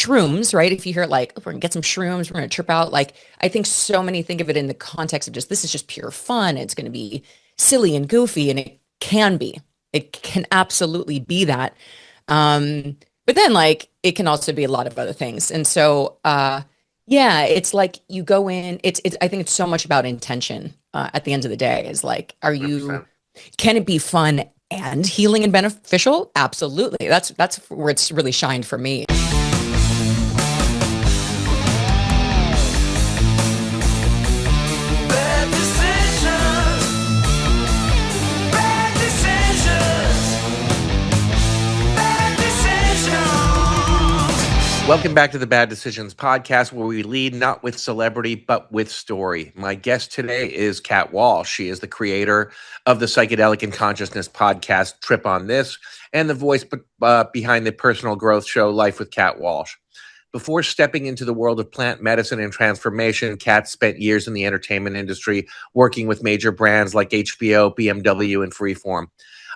shrooms, right? If you hear like, "Oh, we're gonna get some shrooms, we're gonna trip out." Like, I think so many think of it in the context of just this is just pure fun. It's gonna be silly and goofy, and it can be. It can absolutely be that. But then like it can also be a lot of other things. And so yeah, it's like you go in, it's I think it's so much about intention at the end of the day is like, are you 100%. can it be fun and healing and beneficial? Absolutely. That's where it's really shined for me. Bad decisions, bad decisions, bad decisions. Welcome back to the Bad Decisions podcast, where we lead not with celebrity, but with story. My guest today is Kat Walsh. She is the creator of the Psychedelic and Consciousness podcast, Trip on This, and the voice behind the personal growth show, Life with Kat Walsh. Before stepping into the world of plant medicine and transformation, Kat spent years in the entertainment industry working with major brands like HBO, BMW, and Freeform.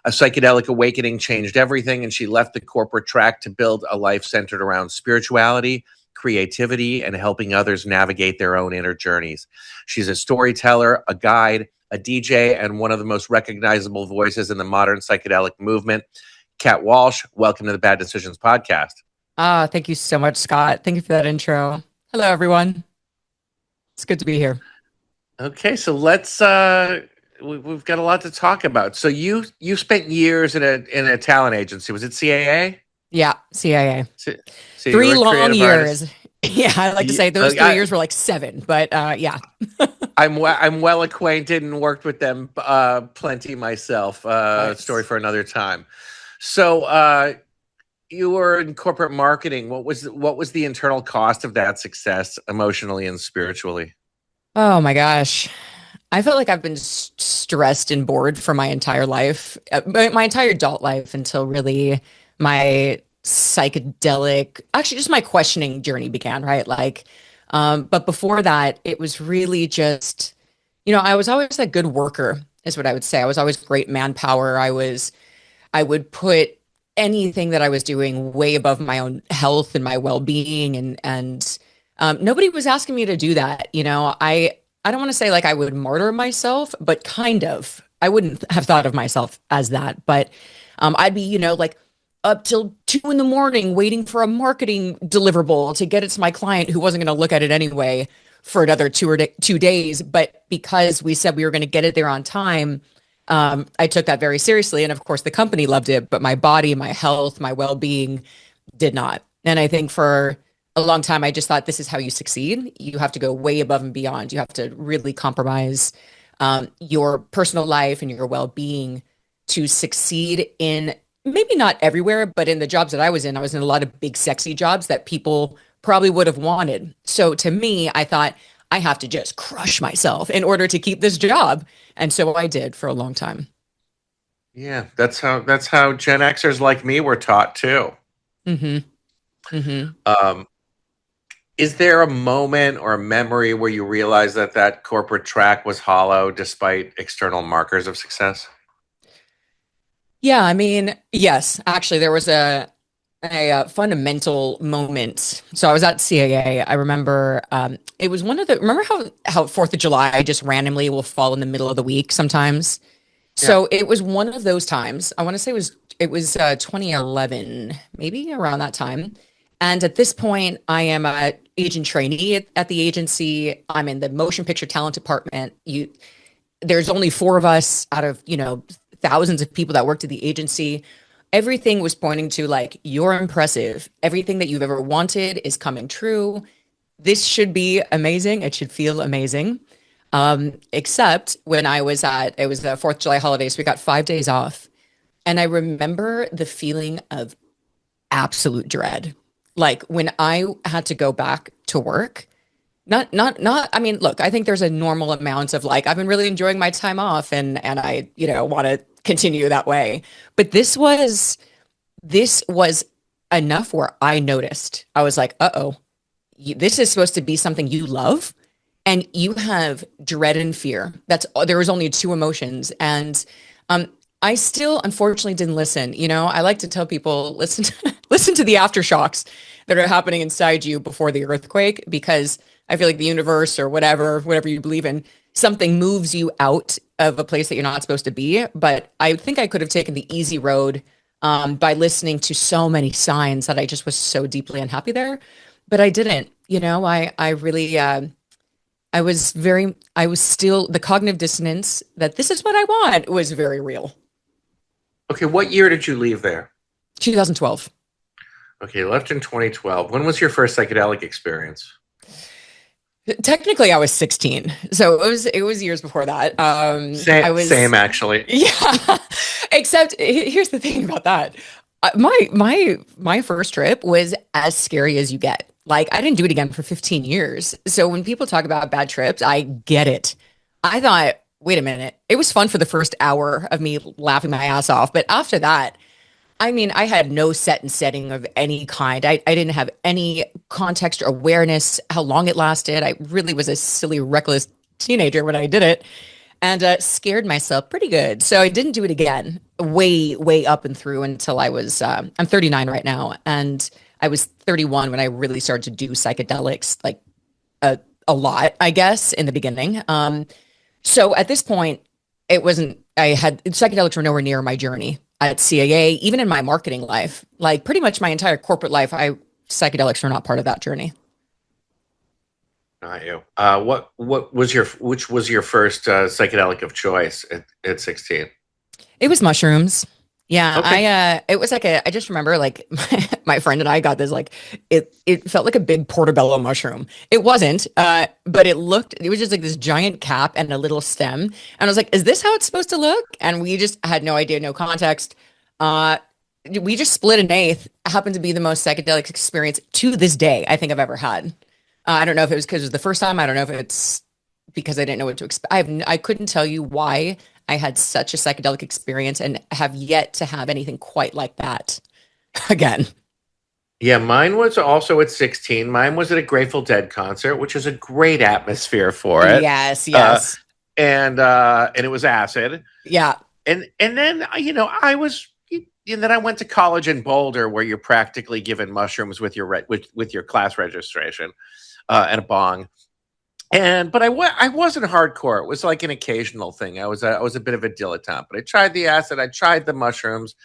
A psychedelic awakening changed everything, and she left the corporate track to build a life centered around spirituality, creativity, and helping others navigate their own inner journeys. She's a storyteller, a guide, a DJ, and one of the most recognizable voices in the modern psychedelic movement. Kat Walsh, welcome to the Bad Decisions podcast. Thank you so much, Scott. Thank you for that intro. Hello, everyone. It's good to be here. Okay, so let's we've got a lot to talk about. So you spent years in a talent agency. Was it CAA? Yeah, CIA. So, so you Three were a long creative artist. years. Yeah, I like to say those 3 years were like seven, but yeah. I'm well acquainted and worked with them plenty myself. Story Nice. for another time. So you were in corporate marketing. What was the internal cost of that success, emotionally and spiritually? Oh my gosh. I felt like I've been stressed and bored for my entire life, my entire adult life until really my psychedelic, actually just my questioning journey began, right? Like, but before that, it was really just, I was always a good worker, is what I would say. I was always great manpower. I would put anything that I was doing way above my own health and my well-being, and nobody was asking me to do that. I don't want to say like I would martyr myself, but kind of. I wouldn't have thought of myself as that, but I'd be, like up till 2 in the morning waiting for a marketing deliverable to get it to my client who wasn't going to look at it anyway for another 2 days. But because we said we were going to get it there on time, I took that very seriously. And of course, the company loved it, but my body, my health, my well-being did not. And I think for a long time, I just thought this is how you succeed. You have to go way above and beyond. You have to really compromise your personal life and your well-being to succeed in maybe not everywhere, but in the jobs that I was in a lot of big, sexy jobs that people probably would have wanted. So to me, I thought I have to just crush myself in order to keep this job. And so I did for a long time. Yeah, that's how Gen Xers like me were taught too. Hmm. Hmm. Um, is there a moment or a memory where you realize that corporate track was hollow despite external markers of success? Yeah, I mean, yes, actually, there was a fundamental moment. So I was at CAA. I remember it was one of the remember how Fourth of July just randomly will fall in the middle of the week sometimes. Yeah. So it was one of those times. I want to say it was 2011, maybe around that time. And at this point, I am a agent trainee at the agency. I'm in the motion picture talent department. There's only four of us out of thousands of people that worked at the agency. Everything was pointing to like, you're impressive. Everything that you've ever wanted is coming true. This should be amazing. It should feel amazing. Except when it was the 4th of July holiday, so we got 5 days off. And I remember the feeling of absolute dread. Like when I had to go back to work, not, I mean, look, I think there's a normal amount of like, I've been really enjoying my time off and I, want to continue that way. But this was enough where I noticed. I was like, uh-oh, this is supposed to be something you love and you have dread and fear. There was only two emotions. And I still unfortunately didn't listen. I like to tell people listen to, listen to the aftershocks that are happening inside you before the earthquake, because I feel like the universe or whatever you believe in, something moves you out of a place that you're not supposed to be. But I think I could have taken the easy road by listening to so many signs that I just was so deeply unhappy there. But I didn't. I really I was still, the cognitive dissonance that this is what I want was very real. Okay, what year did you leave there? 2012. Okay, you left in 2012. When was your first psychedelic experience? Technically, I was 16, so it was years before that. Same, I was same actually. yeah. Except here's the thing about that. My first trip was as scary as you get. Like I didn't do it again for 15 years. So when people talk about bad trips, I get it. I thought, wait a minute, it was fun for the first hour of me laughing my ass off, but after that, I mean, I had no set and setting of any kind. I didn't have any context or awareness how long it lasted. I really was a silly, reckless teenager when I did it, and scared myself pretty good. So I didn't do it again, way, way up and through until I was, I'm 39 right now. And I was 31 when I really started to do psychedelics, like a lot, I guess, in the beginning. So at this point, it wasn't, I had psychedelics were nowhere near my journey at CAA, even in my marketing life, like pretty much my entire corporate life, psychedelics were not part of that journey. Not you. What was which was your first psychedelic of choice at 16? It was mushrooms. Yeah, Okay. it was like I just remember like my friend and I got this like it felt like a big portobello mushroom. It wasn't, but it was just like this giant cap and a little stem. And I was like, is this how it's supposed to look? And we just had no idea, no context. Uh, we just split an eighth. Happened to be the most psychedelic experience to this day I think I've ever had. I don't know if it was because it was the first time. I don't know if it's because I didn't know what to expect. I couldn't tell you why I had such a psychedelic experience and have yet to have anything quite like that again. Yeah, mine was also at 16. Mine was at a Grateful Dead concert, which is a great atmosphere for it. Yes, Uh, yes. and it was acid. Yeah. And then I was and then I went to college in Boulder where you're practically given mushrooms with your with your class registration and a bong. But I wasn't hardcore. It was like an occasional thing. I was a bit of a dilettante, but I tried the acid, I tried the mushrooms,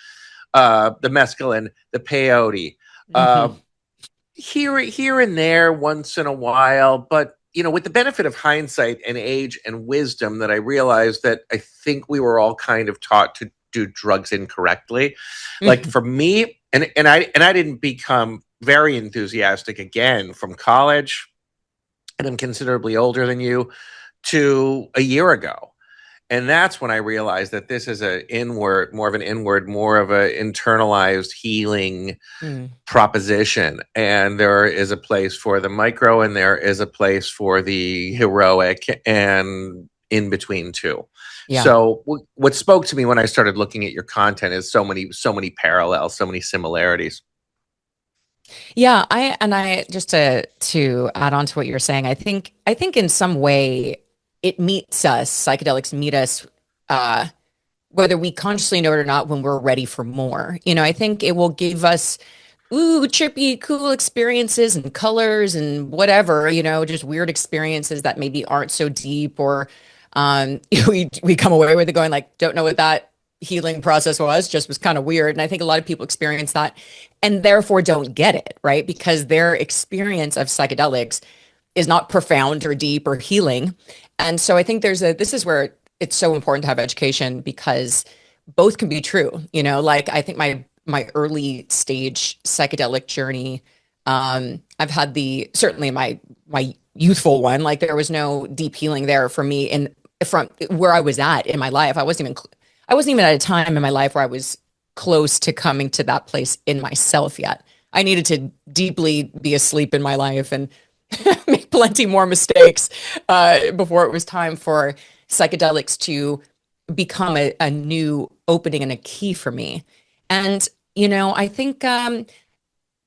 the mescaline, the peyote, uh, Hmm. here and there once in a while. But with the benefit of hindsight and age and wisdom, that I realized that I think we were all kind of taught to do drugs incorrectly. Like Hmm. for me, and I didn't become very enthusiastic again from college, and I'm considerably older than you, to a year ago. And that's when I realized that this is more of a internalized healing Mm. proposition. And there is a place for the micro and there is a place for the heroic and in between too. Yeah. So what spoke to me when I started looking at your content is so many parallels, so many similarities. Yeah, I just to add on to what you're saying, I think in some way it meets us, psychedelics meet us uh whether we consciously know it or not when we're ready for more. I think it will give us trippy, cool experiences and colors and whatever, just weird experiences that maybe aren't so deep or we come away with it going like, don't know what that healing process just was kind of weird. And I think a lot of people experience that and therefore don't get it, right? Because their experience of psychedelics is not profound or deep or healing. And so I think this is where it's so important to have education because both can be true. Like I think my early stage psychedelic journey, I've had certainly my youthful one, like there was no deep healing there for me in from where I was at in my life. I wasn't even at a time in my life where I was close to coming to that place in myself yet. I needed to deeply be asleep in my life and make plenty more mistakes before it was time for psychedelics to become a new opening and a key for me. And, I think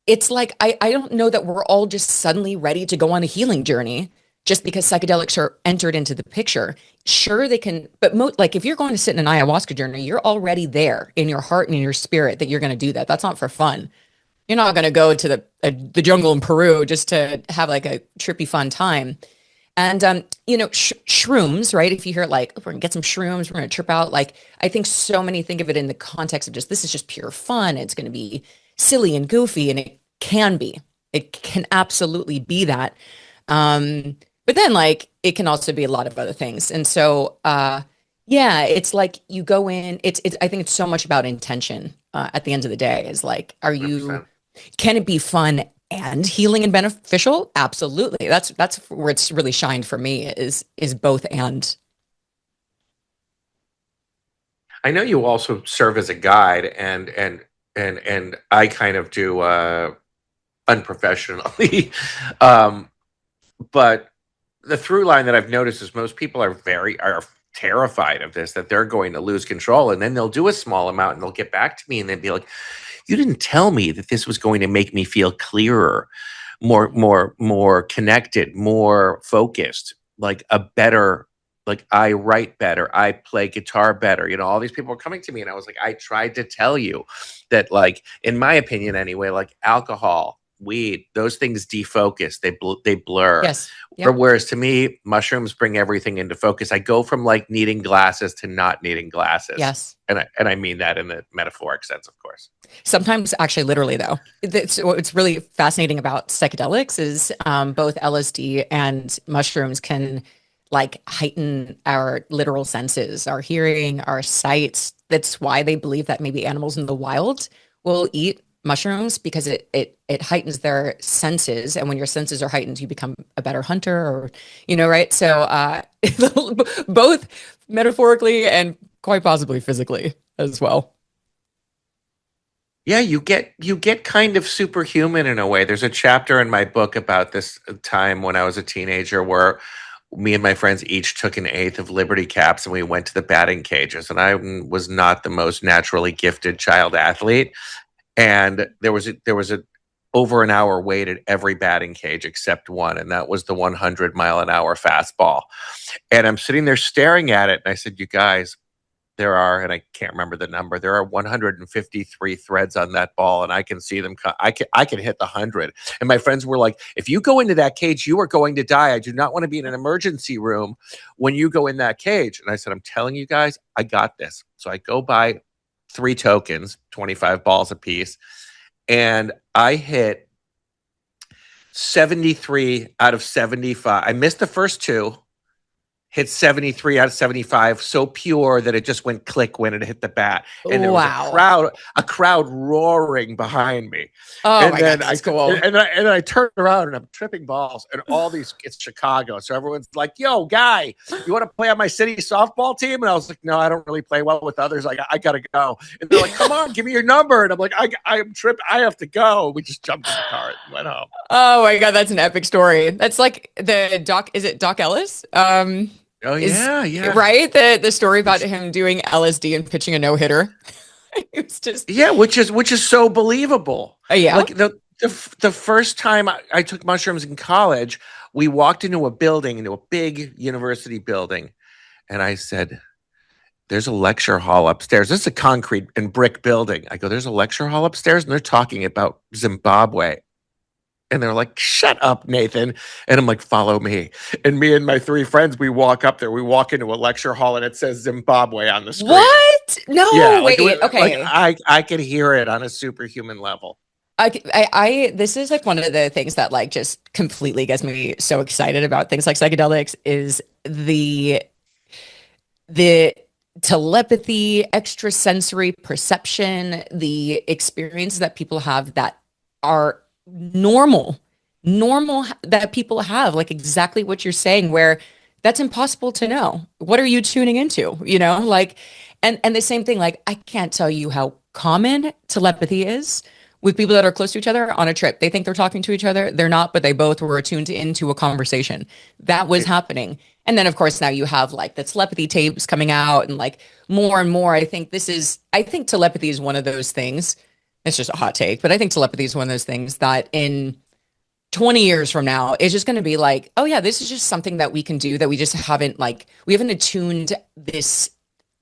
it's like, I don't know that we're all just suddenly ready to go on a healing journey. just because psychedelics are entered into the picture. Sure, they can, but like if you're going to sit in an ayahuasca journey, you're already there in your heart and in your spirit that you're going to do that. That's not for fun. You're not going to go to the jungle in Peru just to have like a trippy fun time. And shrooms, right? If you hear like, we're gonna get some shrooms, we're gonna trip out. Like, I think so many think of it in the context of just this is just pure fun. It's gonna be silly and goofy, and it can be. It can absolutely be that. But then like it can also be a lot of other things. And so yeah, it's like you go in, it's I think it's so much about intention at the end of the day is like, are you 100%. can it be fun and healing and beneficial? Absolutely. That's where it's really shined for me is both and. I know you also serve as a guide, and I kind of do unprofessionally. um, but the through line that I've noticed is most people are terrified of this, that they're going to lose control, and then they'll do a small amount and they'll get back to me and they'll be like, "You didn't tell me that this was going to make me feel clearer, more connected, more focused, like a better." Like I write better, I play guitar better. All these people are coming to me, and I was like, I tried to tell you that, like, in my opinion, anyway, like alcohol, weed, those things defocus, they blur. Yes. Yep. Whereas to me, mushrooms bring everything into focus. I go from like needing glasses to not needing glasses, Yes. and I mean that in the metaphoric sense, of course. Sometimes actually literally though. What's really fascinating about psychedelics is both LSD and mushrooms can like heighten our literal senses, our hearing, our sight. That's why they believe that maybe animals in the wild will eat mushrooms because it heightens their senses. And when your senses are heightened, you become a better hunter or, right? So both metaphorically and quite possibly physically as well. Yeah, you get kind of superhuman in a way. There's a chapter in my book about this time when I was a teenager where me and my friends each took an eighth of Liberty caps and we went to the batting cages. And I was not the most naturally gifted child athlete. And there was a over an hour wait at every batting cage except one, and that was the 100-mile-an-hour fastball. And I'm sitting there staring at it, and I said, "You guys, there are," and I can't remember the number, there are 153 threads on that ball, and I can see them. I can hit the 100. And my friends were like, "If you go into that cage, you are going to die. I do not want to be in an emergency room when you go in that cage." And I said, "I'm telling you guys, I got this." So I go buy 3 tokens, 25 balls apiece, and I hit 73 out of 75. I missed the first two, hit 73 out of 75, so pure that it just went click when it hit the bat. And there was Wow. a crowd roaring behind me. Oh And my God, then that's cool. and then I turned around and I'm tripping balls, and all these, it's Chicago. So everyone's like, "Yo, guy, you want to play on my city softball team?" And I was like, "No, I don't really play well with others. Like, I gotta go." And they're like, "Come on, give me your number." And I'm like, I'm tripped. I have to go. We just jumped in the car and went home. Oh my God, that's an epic story. That's like the doc, is it Doc Ellis? Oh Is yeah, yeah. right the story about him doing LSD and pitching a no hitter. It was just Yeah, which is so believable. yeah. Like the first time I took mushrooms in college, we walked into a building, into a big university building, and I said, "There's a lecture hall upstairs. This is a concrete and brick building." I go, "There's a lecture hall upstairs," and they're talking about Zimbabwe. And they're like, "Shut up, Nathan." And I'm like, "Follow me." And me and my 3 friends, we walk up there. We walk into a lecture hall, and it says Zimbabwe on the screen. What? Yeah, No, wait. like Okay. I could hear it on a superhuman level. This is like one of the things that like just completely gets me so excited about things like psychedelics is the telepathy, extrasensory perception, the experiences that people have that are normal that people have, like exactly what you're saying, where that's impossible to know. What are you tuning into? Like, and the same thing, like I can't tell you how common telepathy is with people that are close to each other on a trip. They think they're talking to each other. They're not, but they both were attuned into a conversation. That was happening. And then of course now you have like the telepathy tapes coming out and like more and more. I think telepathy is one of those things. It's just a hot take, but I think telepathy is one of those things that in 20 years from now, it's just going to be like, oh yeah, this is just something that we can do that we haven't attuned this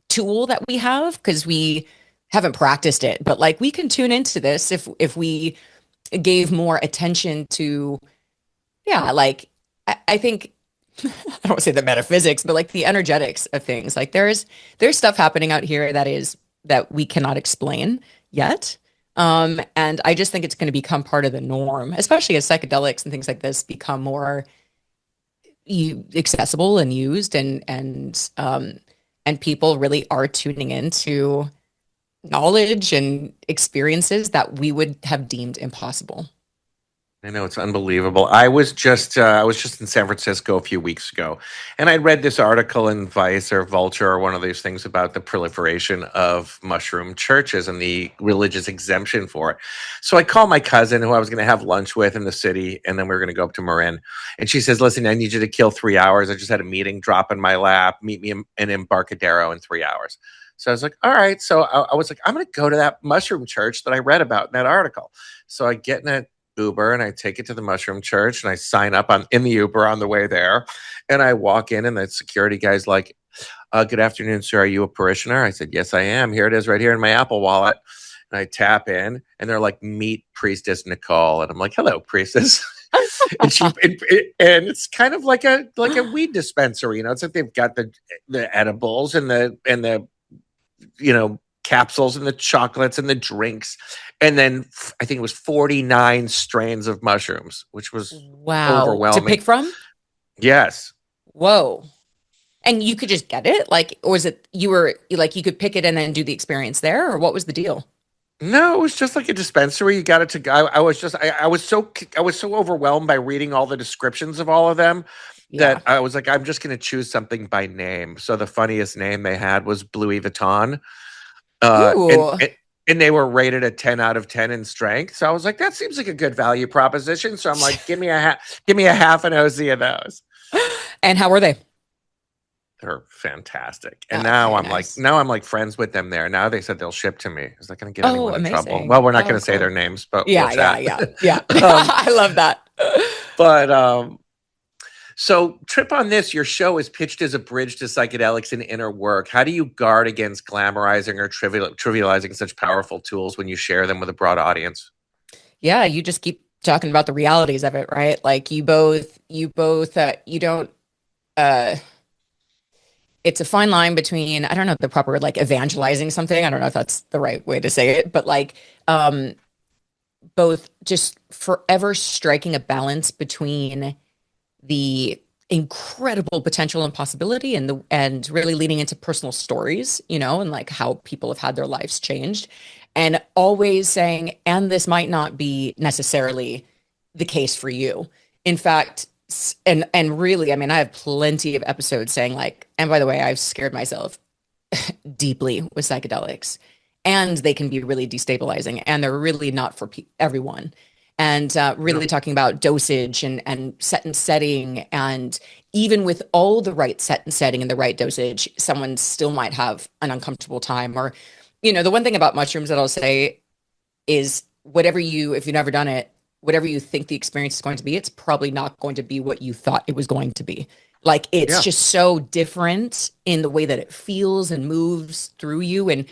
tool that we have because we haven't practiced it. But like we can tune into this if we gave more attention to, yeah, like I think I don't want to say the metaphysics, but like the energetics of things. Like there's stuff happening out here that we cannot explain yet. And I just think it's going to become part of the norm, especially as psychedelics and things like this become more accessible and used, and people really are tuning into knowledge and experiences that we would have deemed impossible. I know it's unbelievable. I was just in San Francisco a few weeks ago, and I read this article in Vice or Vulture or one of these things about the proliferation of mushroom churches and the religious exemption for it. So I called my cousin who I was going to have lunch with in the city, and then we were going to go up to Marin. And she says, "Listen, I need you to kill 3 hours. I just had a meeting. Drop in my lap. Meet me in Embarcadero in 3 hours." So I was like, "All right." So I was like, "I'm going to go to that mushroom church that I read about in that article." So I get in a Uber and I take it to the mushroom church and I sign up in the Uber on the way there. And I walk in and the security guy's like, "Good afternoon, sir. Are you a parishioner?" I said, "Yes, I am. Here it is right here in my Apple Wallet." And I tap in and they're like, "Meet Priestess Nicole." And I'm like, "Hello, Priestess." and she and it's kind of like a weed dispensary. It's like they've got the edibles and the capsules and the chocolates and the drinks. And then I think it was 49 strains of mushrooms, which was Wow. To overwhelming. pick from? Yes. Whoa. And you could just get it? Like, or was it you were like you could pick it and then do the experience there, or what was the deal? No, it was just like a dispensary. You got it to go. I was so overwhelmed by reading all the descriptions of all of them Yeah. that I was like, I'm just going to choose something by name. So the funniest name they had was Louis Vuitton. Uh, and, Ooh. and and they were rated a 10 out of 10 in strength. So I was like, that seems like a good value proposition. So I'm like, give me a half an OZ of those. And how were they? They're fantastic. And Okay, nice. now I'm like friends with them there. Now they said they'll ship to me. Is that going to get Oh, anyone in trouble? amazing. Well, we're not going Oh, to say their cool. names, but we'll Yeah, yeah, chat. yeah, yeah. um, I love that. but So, Trip on This, your show is pitched as a bridge to psychedelics and inner work. How do you guard against glamorizing or trivializing such powerful tools when you share them with a broad audience? Yeah, you just keep talking about the realities of it, right? Like you don't, uh, it's a fine line between, I don't know the proper word, like evangelizing something. I don't know if that's the right way to say it, but like, um, both just forever striking a balance between the incredible potential and possibility and really leaning into personal stories, and like how people have had their lives changed, and always saying, and this might not be necessarily the case for you. In fact, and really, I mean, I have plenty of episodes saying like, and by the way, I've scared myself deeply with psychedelics, and they can be really destabilizing, and they're really not for everyone. And Yeah. really talking about dosage and set and setting, and even with all the right set and setting and the right dosage, someone still might have an uncomfortable time. Or, the one thing about mushrooms that I'll say is if you've never done it, whatever you think the experience is going to be, it's probably not going to be what you thought it was going to be. Like it's Yeah. just so different in the way that it feels and moves through you. And,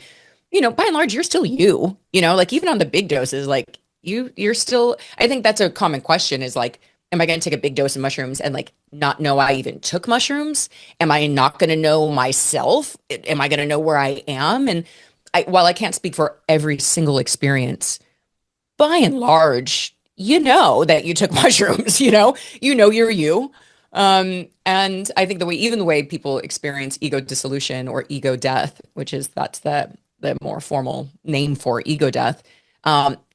by and large, you're still you, like even on the big doses, like you're still, I think that's a common question is like, am I going to take a big dose of mushrooms and like not know I even took mushrooms? Am I not going to know myself? Am I going to know where I am? And while I can't speak for every single experience, by and large, you know that you took mushrooms, you're you. And I think even the way people experience ego dissolution or ego death, that's the more formal name for ego death.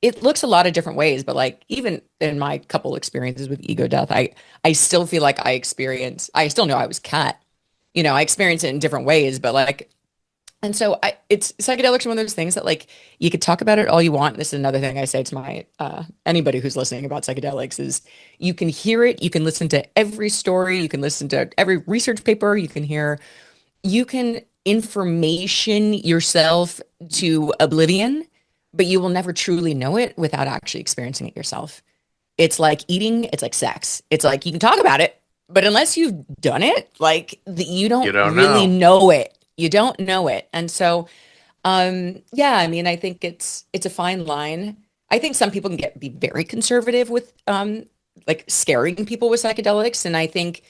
It looks a lot of different ways, but like even in my couple experiences with ego death, I still feel like I still know I was Kat. I experience it in different ways, but like, and so it's psychedelics are one of those things that like you could talk about it all you want. This is another thing I say to my anybody who's listening about psychedelics is you can hear it, you can listen to every story, you can listen to every research paper, you can information yourself to oblivion, but you will never truly know it without actually experiencing it yourself. It's like eating, it's like sex. It's like you can talk about it, but unless you've done it, you You don't don't really know. know it. You don't know it. And so yeah, I mean, I think it's a fine line. I think some people can be very conservative with like scaring people with psychedelics, and I think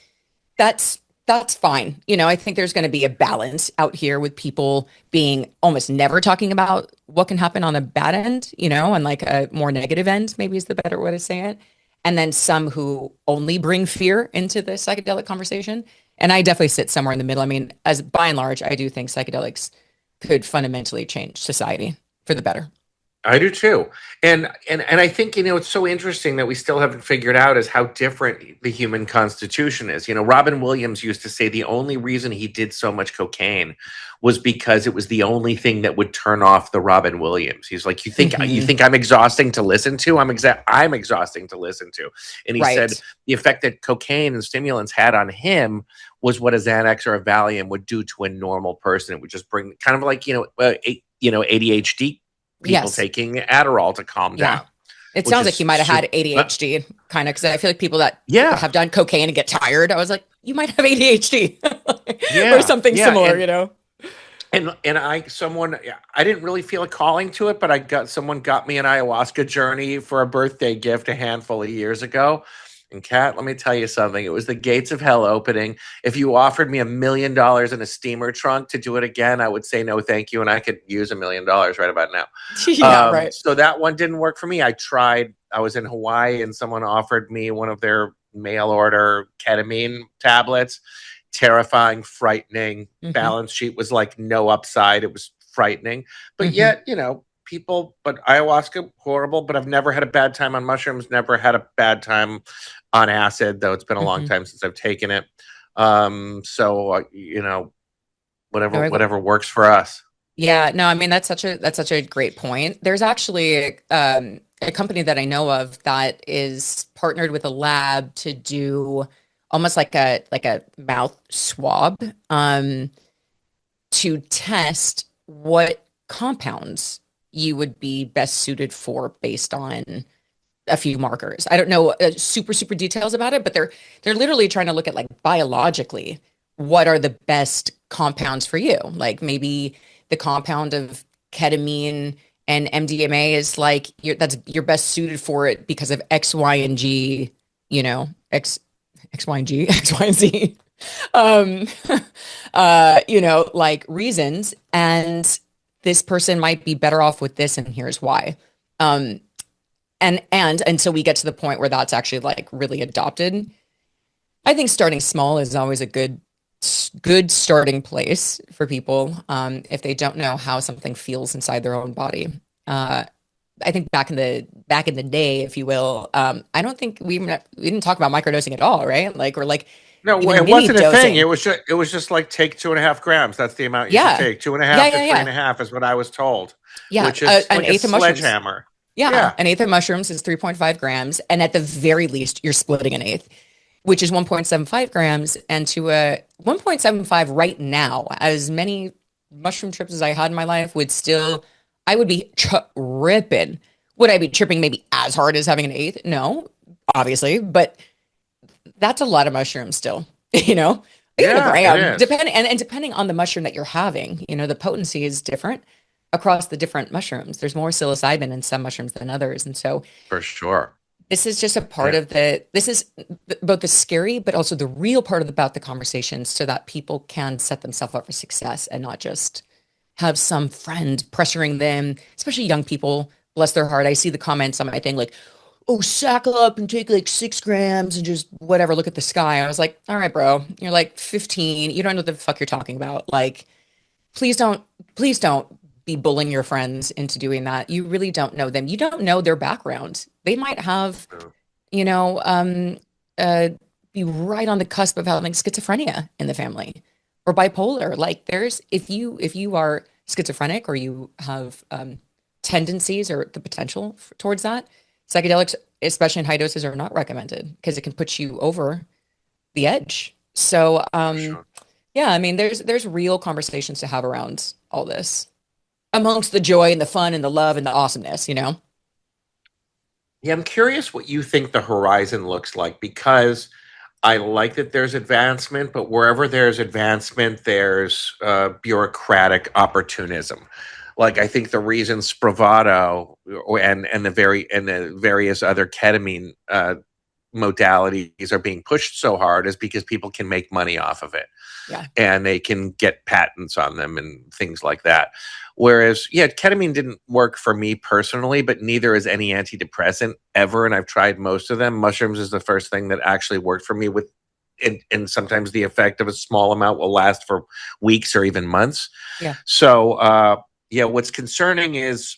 that's that's fine. I think there's going to be a balance out here with people being almost never talking about what can happen on a bad end, and like a more negative end, maybe is the better way to say it. And then some who only bring fear into the psychedelic conversation. And I definitely sit somewhere in the middle. I mean, as by and large, I do think psychedelics could fundamentally change society for the better. I do too. And I think, it's so interesting that we still haven't figured out is how different the human constitution is. Robin Williams used to say the only reason he did so much cocaine was because it was the only thing that would turn off the Robin Williams. He's like, you Hmm. think I'm exhausting to listen to? I'm exhausting to listen to. And he said Right. the effect that cocaine and stimulants had on him was what a Xanax or a Valium would do to a normal person. It would just bring kind of like, ADHD people Yes. taking Adderall to calm Yeah. down, It which sounds is like you might have super. had ADHD kind of because I feel like people that Yeah, have done cocaine and get tired, I was like, you might have ADHD or yeah, something yeah, similar. and I didn't really feel a calling to it, but someone got me an ayahuasca journey for a birthday gift a handful of years ago. And Kat, let me tell you something. It was the gates of hell opening. If you offered me $1 million in a steamer trunk to do it again, I would say no, thank you, and I could use $1 million right about now. Yeah, right. So that one didn't work for me. I tried. I was in Hawaii and someone offered me one of their mail order ketamine tablets. Terrifying, frightening. Hmm. Balance sheet was like no upside. It was frightening. But Hmm. yet, but ayahuasca, horrible. But I've never had a bad time on mushrooms, never had a bad time on acid, though it's been a long Hmm. time since I've taken it. So, All right. whatever works for us. Yeah, no, I mean that's such a great point. There's actually a company that I know of that is partnered with a lab to do almost like a mouth swab to test what compounds you would be best suited for based on a few markers. I don't know super details about it, but they're literally trying to look at like biologically what are the best compounds for you. Like maybe the compound of ketamine and MDMA is like that's you're best suited for it because of X, Y, and G, X, Y, and G, X, Y, and Z. Um, like reasons, and this person might be better off with this, and here's why. Um, and until we get to the point where that's actually like really adopted, I think starting small is always a good starting place for people if they don't know how something feels inside their own body. Uh, I think back in the day, if you will, I don't think we didn't talk about microdosing at all, right? Like or like No, even it mini wasn't a thing. dosing. It was just like take 2.5 grams. That's the amount you should Yeah, take. Two and a yeah, half to yeah, three yeah, and a half is what I was told, yeah. which is An like a eighth of mushrooms. sledgehammer. Yeah, Yeah. an eighth of mushrooms is 3.5 grams, and at the very least, you're splitting an eighth, which is 1.75 grams. And to a 1.75 right now, as many mushroom trips as I had in my life, I would be tripping. Would I be tripping maybe as hard as having an eighth? No, obviously, but that's a lot of mushrooms still, even a Yeah, it gram, is. and depending on the mushroom that you're having, the potency is different across the different mushrooms. There's more psilocybin in some mushrooms than others. And so For sure. this is just a part Yeah. of this is both the scary, but also the real part about the conversation so that people can set themselves up for success and not just have some friend pressuring them, especially young people, bless their heart. I see the comments on my thing like, oh, sackle up and take like 6 grams and just whatever, look at the sky. I was like, all right, bro, you're like 15. You don't know what the fuck you're talking about. Like, please don't be bullying your friends into doing that. You really don't know them. You don't know their background. They might have, you know, um, uh, be right on the cusp of having schizophrenia in the family or bipolar. Like if you are schizophrenic or you have tendencies or the potential towards that, psychedelics, especially in high doses, are not recommended because it can put you over the edge. So, For sure. yeah, I mean, there's real conversations to have around all this amongst the joy and the fun and the love and the awesomeness. Yeah, I'm curious what you think the horizon looks like, because I like that there's advancement, but wherever there's advancement, there's bureaucratic opportunism. Like, I think the reason Spravato and the various other ketamine modalities are being pushed so hard is because people can make money off of it, Yeah. and they can get patents on them and things like that. Whereas, yeah, ketamine didn't work for me personally, but neither is any antidepressant ever. And I've tried most of them. Mushrooms is the first thing that actually worked for me with, and sometimes the effect of a small amount will last for weeks or even months. Yeah. So, yeah, what's concerning is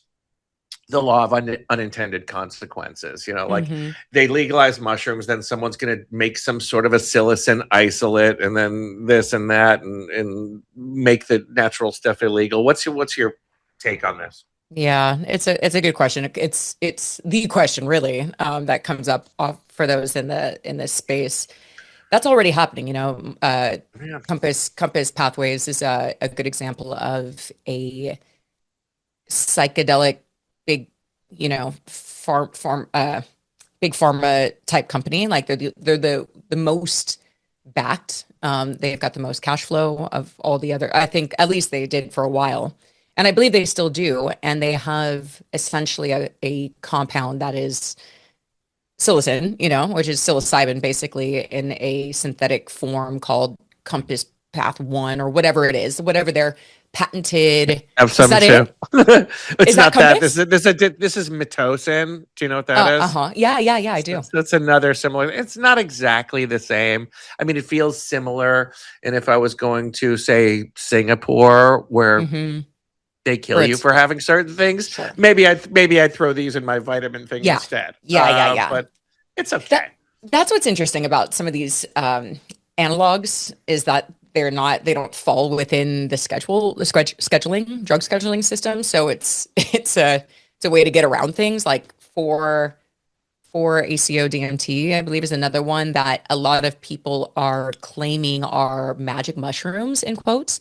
the law of unintended consequences. Like, Hmm. they legalize mushrooms, then someone's going to make some sort of a psilocin isolate, and then this and that, and make the natural stuff illegal. What's your take on this? Yeah, it's a good question. It's the question really that comes up for those in this space. That's already happening. Yeah. Compass Pathways is a good example of a psychedelic big, big pharma type company. Like they're the most backed. They've got the most cash flow of all the other. I think at least they did for a while, and I believe they still do. And they have essentially a compound that is psilocin, which is psilocybin, basically in a synthetic form called Compass Path One or whatever it is, whatever their patented. Have Is some that too. it? It's Is that not that. This Compass? is this is Mitosin. Do you know what that is? Uh-huh. Yeah, I So do. that's another similar. It's not exactly the same. I mean, it feels similar. And if I was going to say Singapore, where Hmm. they kill Where you it's for having certain things, sure. maybe I'd throw these in my vitamin thing Yeah. instead. Yeah. But it's okay. That's what's interesting about some of these analogs is that they don't fall within the drug scheduling system. So it's a way to get around things like for ACO DMT, I believe is another one that a lot of people are claiming are magic mushrooms in quotes.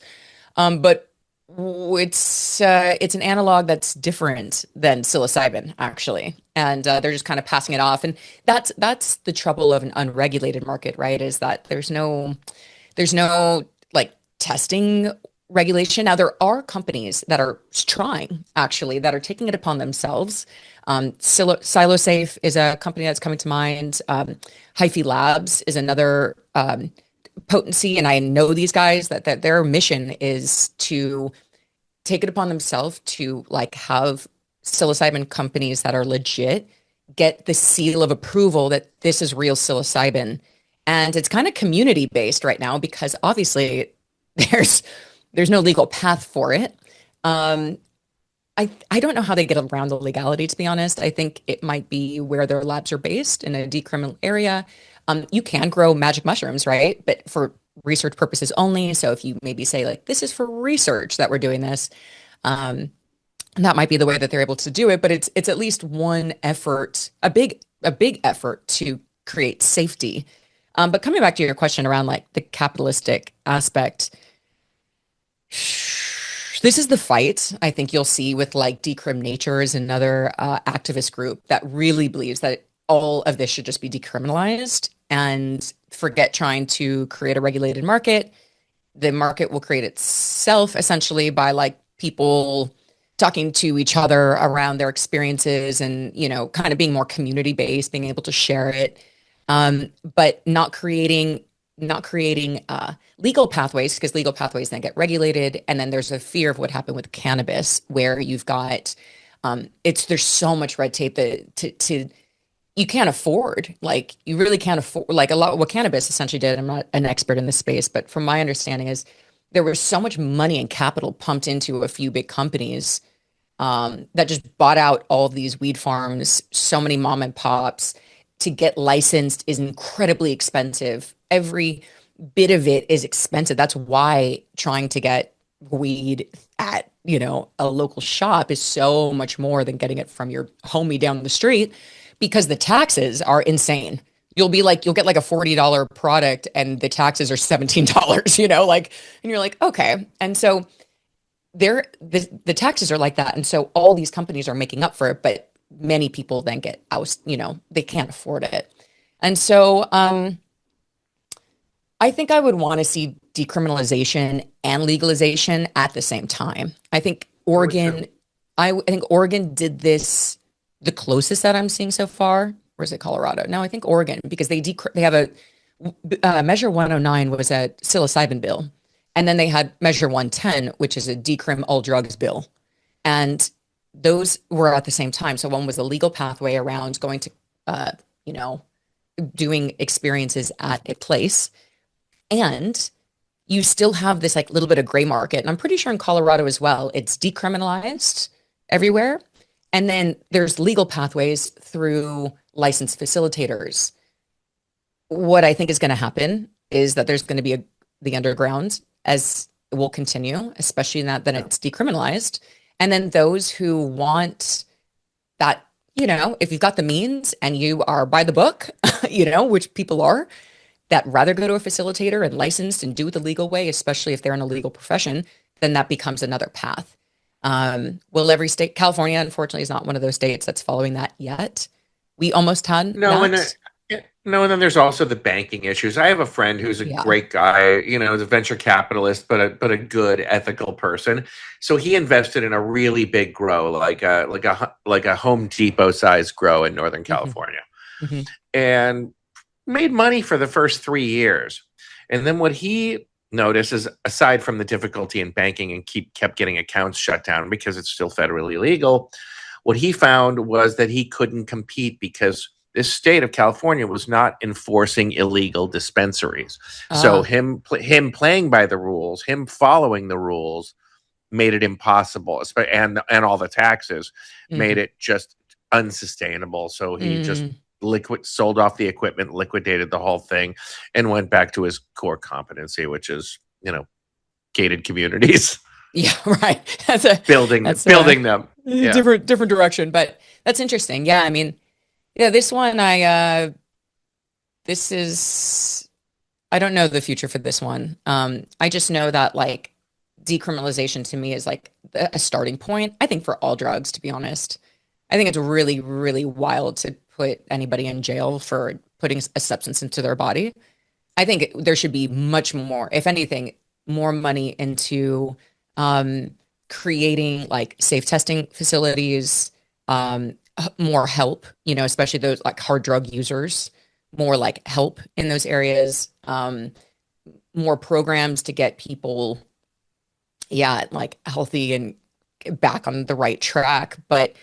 But it's an analog that's different than psilocybin actually, and they're just kind of passing it off. And that's the trouble of an unregulated market, right? Is that there's no like testing regulation. Now there are companies that are trying actually that are taking it upon themselves. Silosafe is a company that's coming to mind. Hyphy Labs is another potency, and I know these guys that their mission is to take it upon themselves to like have psilocybin companies that are legit get the seal of approval that this is real psilocybin. And it's kind of community based right now because obviously there's there's no legal path for it. Um, I don't know how they get around the legality, to be honest. I think it might be where their labs are based in a decriminal area. You can grow magic mushrooms, right? But for research purposes only. So if you maybe say like, this is for research that we're doing this, um, that might be the way that they're able to do it. But it's at least one effort, a big effort to create safety. But coming back to your question around like the capitalistic aspect, this is the fight I think you'll see with like Decrim Nature is another activist group that really believes that all of this should just be decriminalized and forget trying to create a regulated market. The market will create itself essentially by like people talking to each other around their experiences and, kind of being more community based, being able to share it, but not creating legal pathways because legal pathways then get regulated. And then there's a fear of what happened with cannabis, where you've got there's so much red tape that to you can't afford, like you really can't afford, like a lot what cannabis essentially did. I'm not an expert in this space, but from my understanding is there was so much money and capital pumped into a few big companies that just bought out all of these weed farms, so many mom and pops. To get licensed is incredibly expensive. Every bit of it is expensive. That's why trying to get weed at, a local shop is so much more than getting it from your homie down the street because the taxes are insane. You'll get like a $40 product and the taxes are $17, like, and you're like, okay. And so the taxes are like that. And so all these companies are making up for it, but many people then get out, they can't afford it. And so I think I would want to see decriminalization and legalization at the same time. I would too. I think Oregon did this the closest that I'm seeing so far. Or is it Colorado? No, I think Oregon because they have a Measure 109 was a psilocybin bill, and then they had Measure 110, which is a decrim all drugs bill, and those were at the same time. So one was a legal pathway around going to, you know, doing experiences at a place, and you still have this like little bit of gray market. And I'm pretty sure in Colorado as well, it's decriminalized everywhere. And then there's legal pathways through licensed facilitators. What I think is going to happen is that there's going to be the underground as it will continue, especially in that then Yeah. it's decriminalized. And then those who want that, if you've got the means and you are by the book, which people are, that rather go to a facilitator and licensed and do it the legal way, especially if they're in a legal profession, then that becomes another path. Will every state, California, unfortunately, is not one of those states that's following that yet. We almost had No, and that. no, and then there's also the banking issues. I have a friend who's a Yeah. great guy, is a venture capitalist, but a good ethical person. So he invested in a really big grow, like a Home Depot size grow in Northern Hmm. California, Hmm. and made money for the first 3 years. And then what he noticed is, aside from the difficulty in banking and kept getting accounts shut down because it's still federally illegal, what he found was that he couldn't compete because this state of California was not enforcing illegal dispensaries. So Ah. him playing by the rules, him following the rules, made it impossible, and all the taxes made Hmm. it just unsustainable. So he just Mm. sold off the equipment, liquidated the whole thing, and went back to his core competency, which is gated communities, Yeah, right. That's a building them. Yeah. different direction, but that's interesting. Yeah, I mean, yeah, this one this is I don't know the future for this one. I just know that like decriminalization to me is like a starting point. I think for all drugs, to be honest. I think it's really, really wild to put anybody in jail for putting a substance into their body. I think there should be much more, if anything, more money into um, creating like safe testing facilities, more help, especially those like hard drug users, more like help in those areas, more programs to get people, yeah, like healthy and back on the right track. But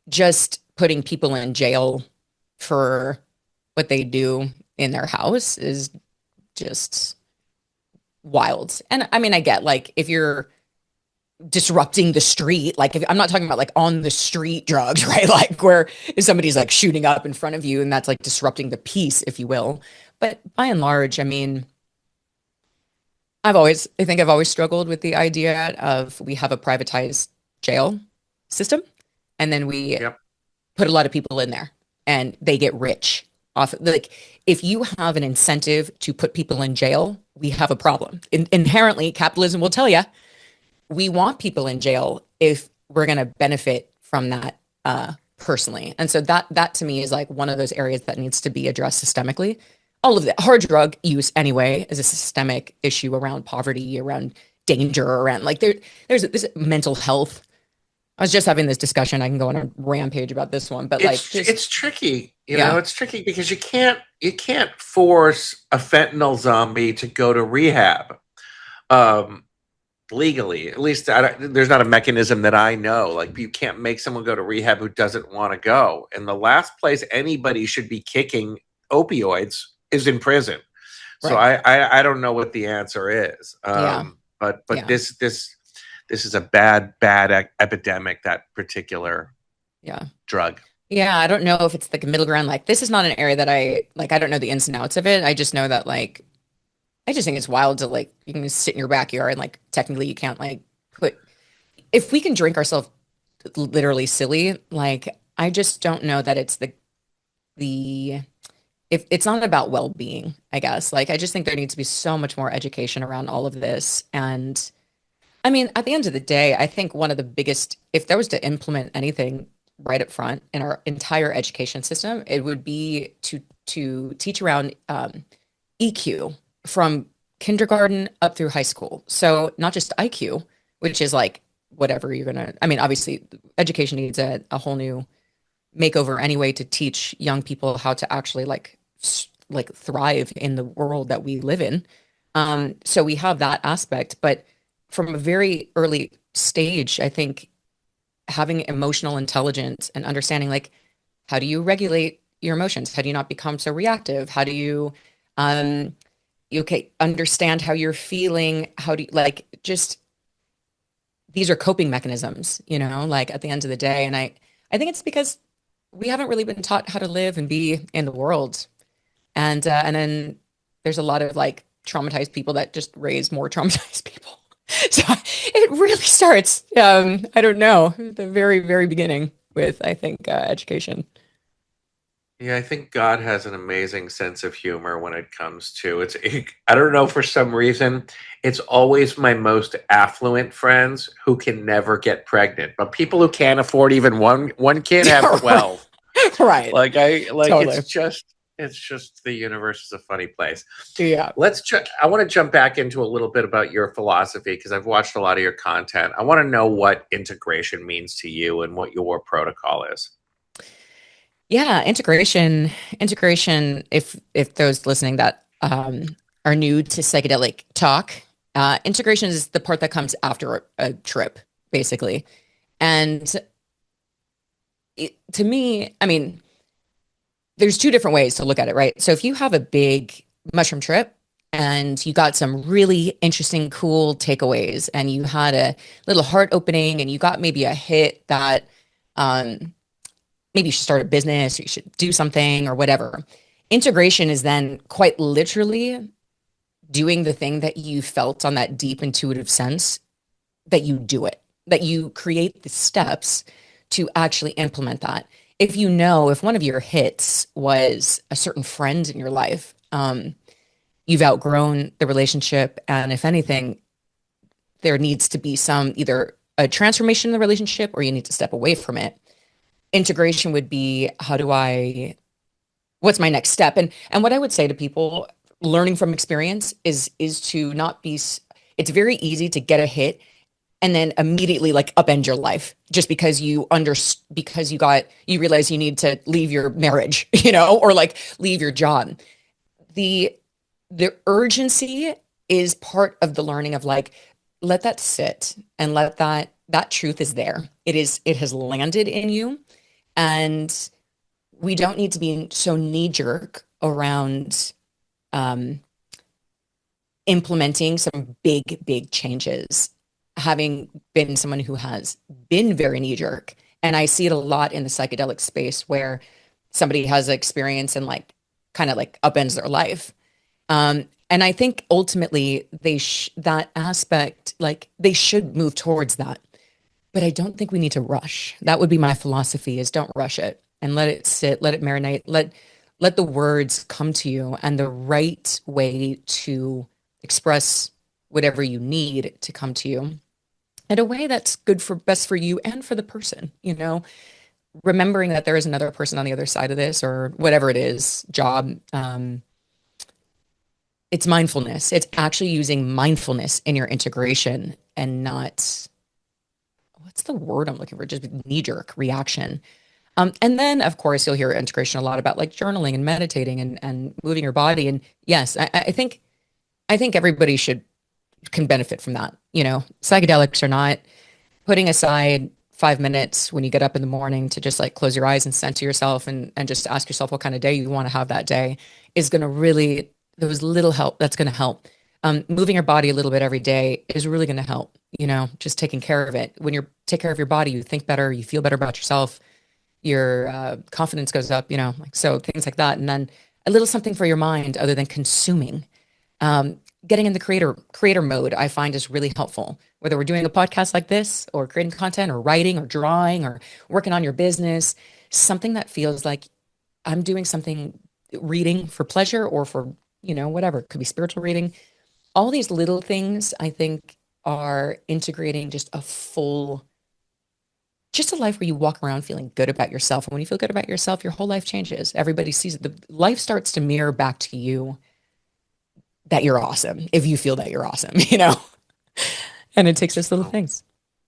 just putting people in jail for what they do in their house is just wild. And I mean, I get like if you're disrupting the street, like if I'm not talking about like on the street drugs, right? Like where if somebody's like shooting up in front of you and that's like disrupting the peace, if you will. But by and large, I mean, I think I've always struggled with the idea of we have a privatized jail system and then we Yep. put a lot of people in there and they get rich off like if you have an incentive to put people in jail, we have a problem. Inherently, capitalism will tell you we want people in jail if we're going to benefit from that personally. And so that to me is like one of those areas that needs to be addressed systemically. All of the hard drug use anyway is a systemic issue around poverty, around danger, around like there's this mental health. I was just having this discussion. I can go on a rampage about this one, but like just It's tricky. yeah, It's tricky because you can't force a fentanyl zombie to go to rehab. Um, Legally. At least there's not a mechanism that I know. Like you can't make someone go to rehab who doesn't want to go. And the last place anybody should be kicking opioids is in prison. So right. I don't know what the answer is. Yeah, But yeah, this is a bad epidemic, that particular yeah. drug. Yeah, I don't know if it's like a middle ground. Like this is not an area that I like. I don't know the ins and outs of it. I just know that like I just think it's wild to like you can just sit in your backyard and like technically you can't like put if we can drink ourselves literally silly, like I just don't know that it's the if it's not about well-being, I guess. Like I just think there needs to be so much more education around all of this. And I mean, at the end of the day, I think one of the biggest if there was to implement anything right up front in our entire education system, it would be to teach around EQ from kindergarten up through high school. So not just IQ, which is like whatever you're gonna, I mean, obviously education needs a whole new makeover anyway to teach young people how to actually like thrive in the world that we live in. So we have that aspect, but from a very early stage, I think having emotional intelligence and understanding like how do you regulate your emotions? How do you not become so reactive? How do you um okay, understand how you're feeling? How do you like just these are coping mechanisms, like at the end of the day. And I think it's because we haven't really been taught how to live and be in the world. And then there's a lot of like traumatized people that just raise more traumatized people. So it really starts, I don't know, at the very, very beginning with, I think, education. Yeah, I think God has an amazing sense of humor when it comes to I don't know, for some reason, it's always my most affluent friends who can never get pregnant, but people who can't afford even one kid have 12. Right. It's Totally. just the universe is a funny place. Yeah. I want to jump back into a little bit about your philosophy because I've watched a lot of your content. I want to know what integration means to you and what your protocol is. Yeah, integration, if those listening that are new to psychedelic talk, integration is the part that comes after a trip, basically. And to me, I mean, there's two different ways to look at it, right? So if you have a big mushroom trip and you got some really interesting, cool takeaways, and you had a little heart opening, and you got maybe a hit that um, maybe you should start a business or you should do something or whatever. Integration is then quite literally doing the thing that you felt on that deep intuitive sense, that you do it, that you create the steps to actually implement that. If one of your hits was a certain friend in your life, you've outgrown the relationship. And if anything, there needs to be some either a transformation in the relationship or you need to step away from it. Integration would be what's my next step? And what I would say to people learning from experience is to not be it's very easy to get a hit and then immediately like upend your life just because you realize you need to leave your marriage, or like leave your job. The urgency is part of the learning of like let that sit and let that truth is there. It has landed in you, and we don't need to be so knee jerk around um, implementing some big changes. Having been someone who has been very knee jerk, and I see it a lot in the psychedelic space where somebody has experience and like kind of like upends their life. And I think ultimately that aspect, like they should move towards that. But I don't think we need to rush. That would be my philosophy is don't rush it and let it sit, let it marinate, let the words come to you and the right way to express whatever you need to come to you in a way that's best for you and for the person, remembering that there is another person on the other side of this or whatever it is, job. It's mindfulness. It's actually using mindfulness in your integration and not what's the word I'm looking for? Just knee jerk reaction. And then, of course, you'll hear integration a lot about like journaling and meditating and moving your body. And yes, I think everybody can benefit from that. Psychedelics are not putting aside 5 minutes when you get up in the morning to just like close your eyes and center yourself and just ask yourself what kind of day you want to have that day is going to really, those little help, that's going to help. Moving your body a little bit every day is really going to help, just taking care of it. When you take care of your body, you think better, you feel better about yourself, your confidence goes up, like so things like that. And then a little something for your mind other than consuming. Getting in the creator mode, I find is really helpful. Whether we're doing a podcast like this, or creating content, or writing, or drawing, or working on your business, something that feels like I'm doing something, reading for pleasure or for whatever. It could be spiritual reading. All these little things, I think, are integrating just a full just a life where you walk around feeling good about yourself. And when you feel good about yourself, your whole life changes. Everybody sees it. The life starts to mirror back to you that you're awesome if you feel that you're awesome, you know? And it takes those little things.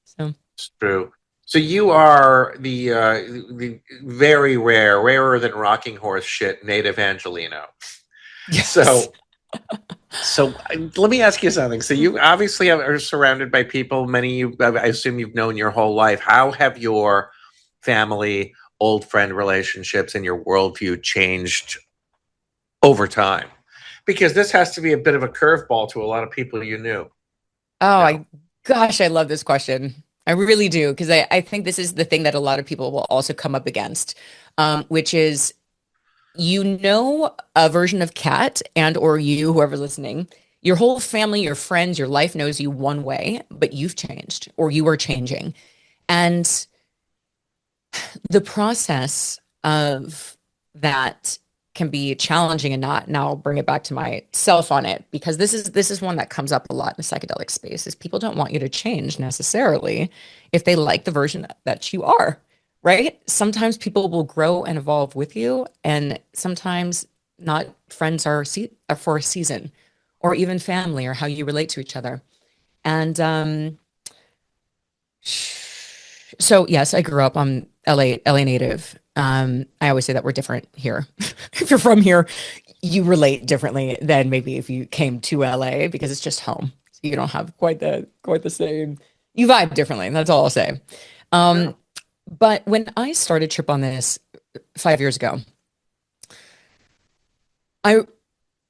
So, It's true. So you are the very rarer than rocking horse shit native Angelino. yes. So let me ask you something. So you obviously are surrounded by people. Many you, I assume, you've known your whole life. How have your family, old friend relationships, and your worldview changed over time? Because this has to be a bit of a curveball to a lot of people you knew. Oh, No. gosh, I love this question. I really do, because I think this is the thing that a lot of people will also come up against, which is, you know, a version of Kat and or you, whoever's listening, your whole family, your friends, your life knows you one way, but you've changed or you are changing. And the process of that can be challenging and not. Now I'll bring it back to myself on it, because this is one that comes up a lot in the psychedelic space, is people don't want you to change necessarily if they like the version that you are, right? Sometimes people will grow and evolve with you, and sometimes not. Friends are for a season, or even family, or how you relate to each other. And so yes, I grew up. I'm LA native. I always say that we're different here. If you're from here, you relate differently than maybe if you came to LA, because it's just home. So you don't have quite the same. You vibe differently. That's all I'll say. Yeah. Um, but when I started Trip on this 5 years ago, I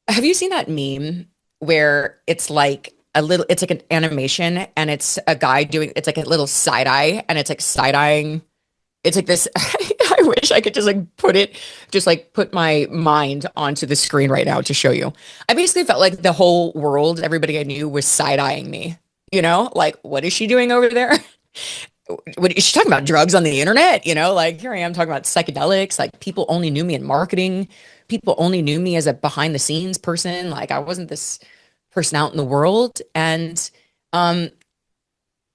have you seen that meme where it's like an animation, and it's a guy doing, it's like a little side eye, and it's like side eyeing. It's like this. I wish I could just like put my mind onto the screen right now to show you. I basically felt like the whole world, everybody I knew, was side eyeing me. You know, like, what is she doing over there? What is she talking about? Drugs on the internet? You know, like, here I am talking about psychedelics. Like, people only knew me in marketing. People only knew me as a behind the scenes person. Like, I wasn't this person out in the world. And um,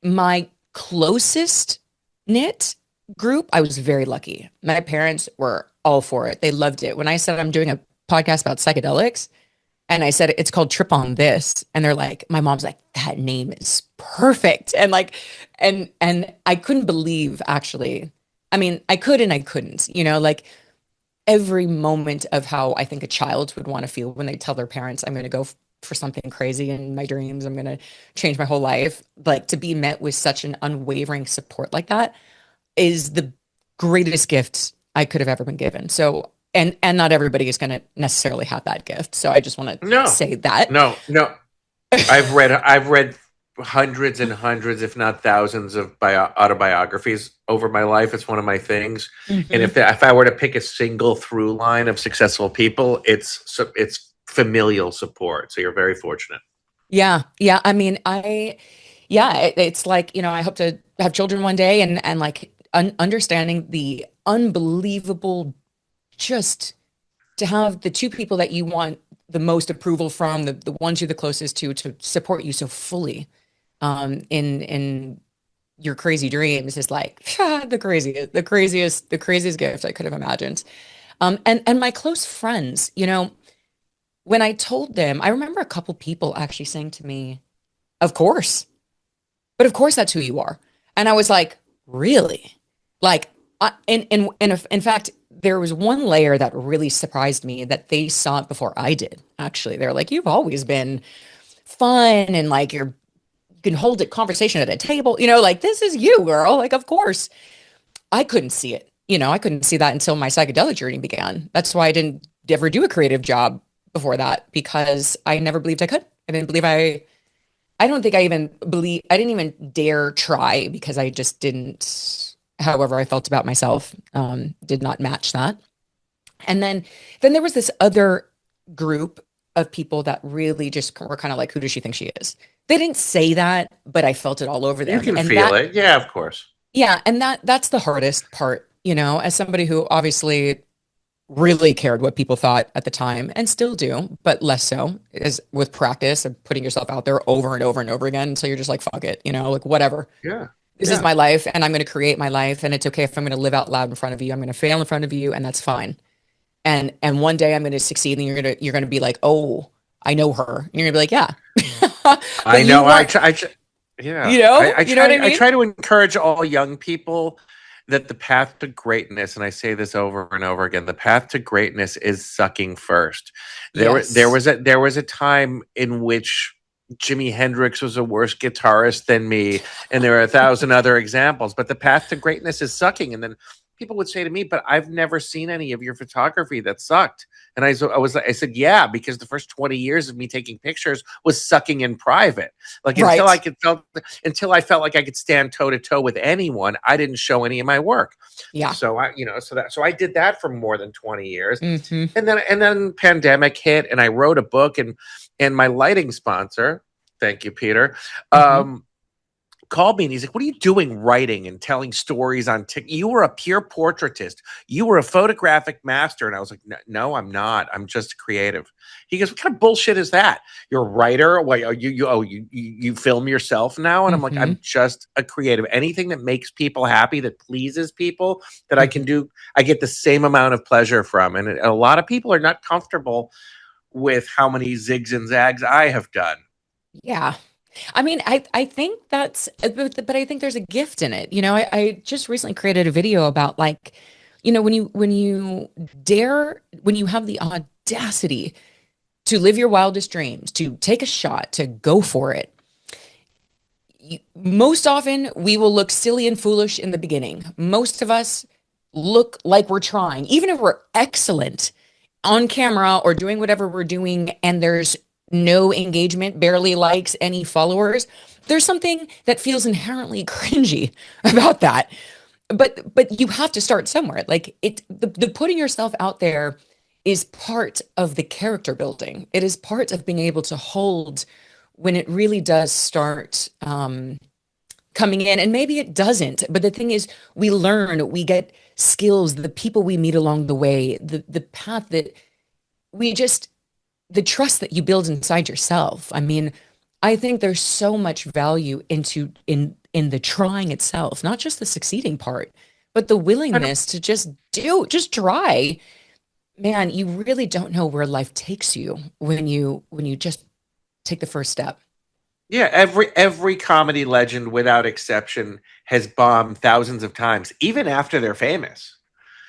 my closest knit group, I was very lucky. My parents were all for it. They loved it. When I said I'm doing a podcast about psychedelics, and I said it's called Trip on This, and they're like, my mom's like, that name is perfect. And like, and I couldn't believe, actually. I mean, I could and I couldn't, you know, like, every moment of how I think a child would want to feel when they tell their parents, I'm going to go for something crazy in my dreams, I'm going to change my whole life. Like, to be met with such an unwavering support like that is the greatest gift I could have ever been given. So, and not everybody is going to necessarily have that gift. So I just want to No. say that. No. I've read hundreds and hundreds, if not thousands, of autobiographies over my life. It's one of my things. And Mhm. if I were to pick a single through line of successful people, it's familial support. So you're very fortunate. Yeah. Yeah. I mean, yeah, it's like, you know, I hope to have children one day, and like understanding the unbelievable, just to have the two people that you want the most approval from, the ones you're the closest to support you so fully in your crazy dreams, is like the craziest gift I could have imagined. And my close friends, you know, when I told them, I remember a couple people actually saying to me, of course, but of course that's who you are. And I was like, really? Like, in fact, there was one layer that really surprised me, that they saw it before I did. Actually, they're like, you've always been fun, and like, you can hold a conversation at a table, you know, like, this is you, girl. Like, of course. I couldn't see it. You know, I couldn't see that until my psychedelic journey began. That's why I didn't ever do a creative job before that, because I never believed I could. I didn't believe I don't think I didn't even dare try, because I just didn't, however I felt about myself, did not match that. And then there was this other group of people that really just were kind of like, who does she think she is? They didn't say that, but I felt it all over You them. can And feel that, it. Yeah, of course. yeah, and that's the hardest part, you know, as somebody who obviously really cared what people thought at the time, and still do, but less so, is with practice of putting yourself out there over and over and over again until you're just like, fuck it, you know, like, whatever. Yeah. This is Yeah. my life and I'm going to create my life. And it's okay if I'm going to live out loud in front of you. I'm going to fail in front of you and that's fine. And one day I'm going to succeed and you're going to be like, oh, I know her. And you're going to be like, yeah. But I you know. weren't, Yeah. you know what I I mean? try to encourage all young people that the path to greatness, and I say this over and over again, the path to greatness is sucking first. Yes. There was a time in which Jimi Hendrix was a worse guitarist than me, and there are a thousand other examples. But the path to greatness is sucking. And then people would say to me, "But I've never seen any of your photography that sucked." And I said, "Yeah, because the first 20 years of me taking pictures was sucking in private. Like Right. until I felt like I could stand toe to toe with anyone, I didn't show any of my work. Yeah. So I did that for more than 20 years. Hmm. And then pandemic hit and I wrote a book and my lighting sponsor, thank you, Peter, Hmm. um, called me and he's like, "What are you doing writing and telling stories on TikTok? You were a pure portraitist. You were a photographic master." And I was like, No, I'm not. I'm just creative." He goes, "What kind of bullshit is that? You're a writer? Why are you film yourself now?" And I'm like, Hmm. "I'm just a creative. Anything that makes people happy, that pleases people, that I can Hmm. do, I get the same amount of pleasure from." And a lot of people are not comfortable with how many zigs and zags I have done. Yeah. I mean, I think that's, but I think there's a gift in it. I just recently created a video about like, when you have the audacity to live your wildest dreams, to take a shot, to go for it. Most often, we will look silly and foolish in the beginning. Most of us look like we're trying, even if we're excellent on camera or doing whatever we're doing, and there's no engagement, barely likes, any followers. There's something that feels inherently cringy about that. But you have to start somewhere. Like the putting yourself out there is part of the character building. It is part of being able to hold when it really does start coming in. And maybe it doesn't. But the thing is, we learn, we get skills, the people we meet along the way, the path that we just, the trust that you build inside yourself. I mean, I think there's so much value in the trying itself, not just the succeeding part, but the willingness to just try. Man, you really don't know where life takes you when you just take the first step. Yeah, every comedy legend without exception has bombed thousands of times, even after they're famous.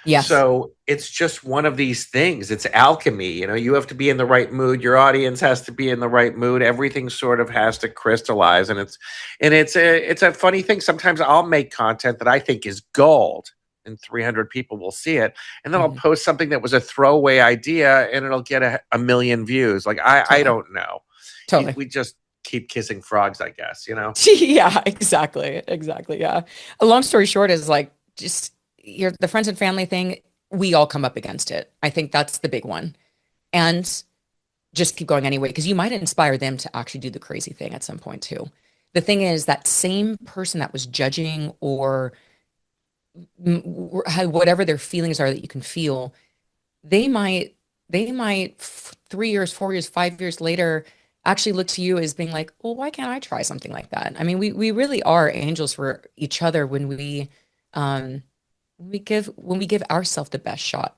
Yes. So it's just one of these things. It's alchemy. You have to be in the right mood. Your audience has to be in the right mood. Everything sort of has to crystallize. It's a funny thing. Sometimes I'll make content that I think is gold and 300 people will see it. And then I'll Mhm. post something that was a throwaway idea and it'll get a million views. Like I Totally. don't know. Totally. We just keep kissing frogs, I guess. Yeah, exactly. Exactly. Yeah. A long story short is like just the friends and family thing, we all come up against it. I think that's the big one. And just keep going anyway, because you might inspire them to actually do the crazy thing at some point too. The thing is that same person that was judging or whatever their feelings are that you can feel, they might, 3 years, 4 years, 5 years later actually look to you as being like, well, why can't I try something like that? I mean, we really are angels for each other um, when we give ourselves the best shot.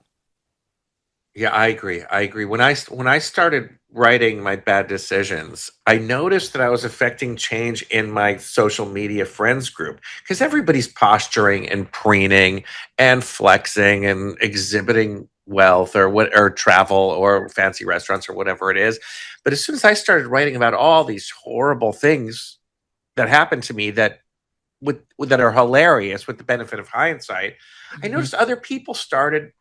Yeah, I agree. I agree. When I started writing my bad decisions, I noticed that I was affecting change in my social media friends group because everybody's posturing and preening and flexing and exhibiting wealth or travel or fancy restaurants or whatever it is. But as soon as I started writing about all these horrible things that happened to me that are hilarious with the benefit of hindsight, I Mhm. noticed other people started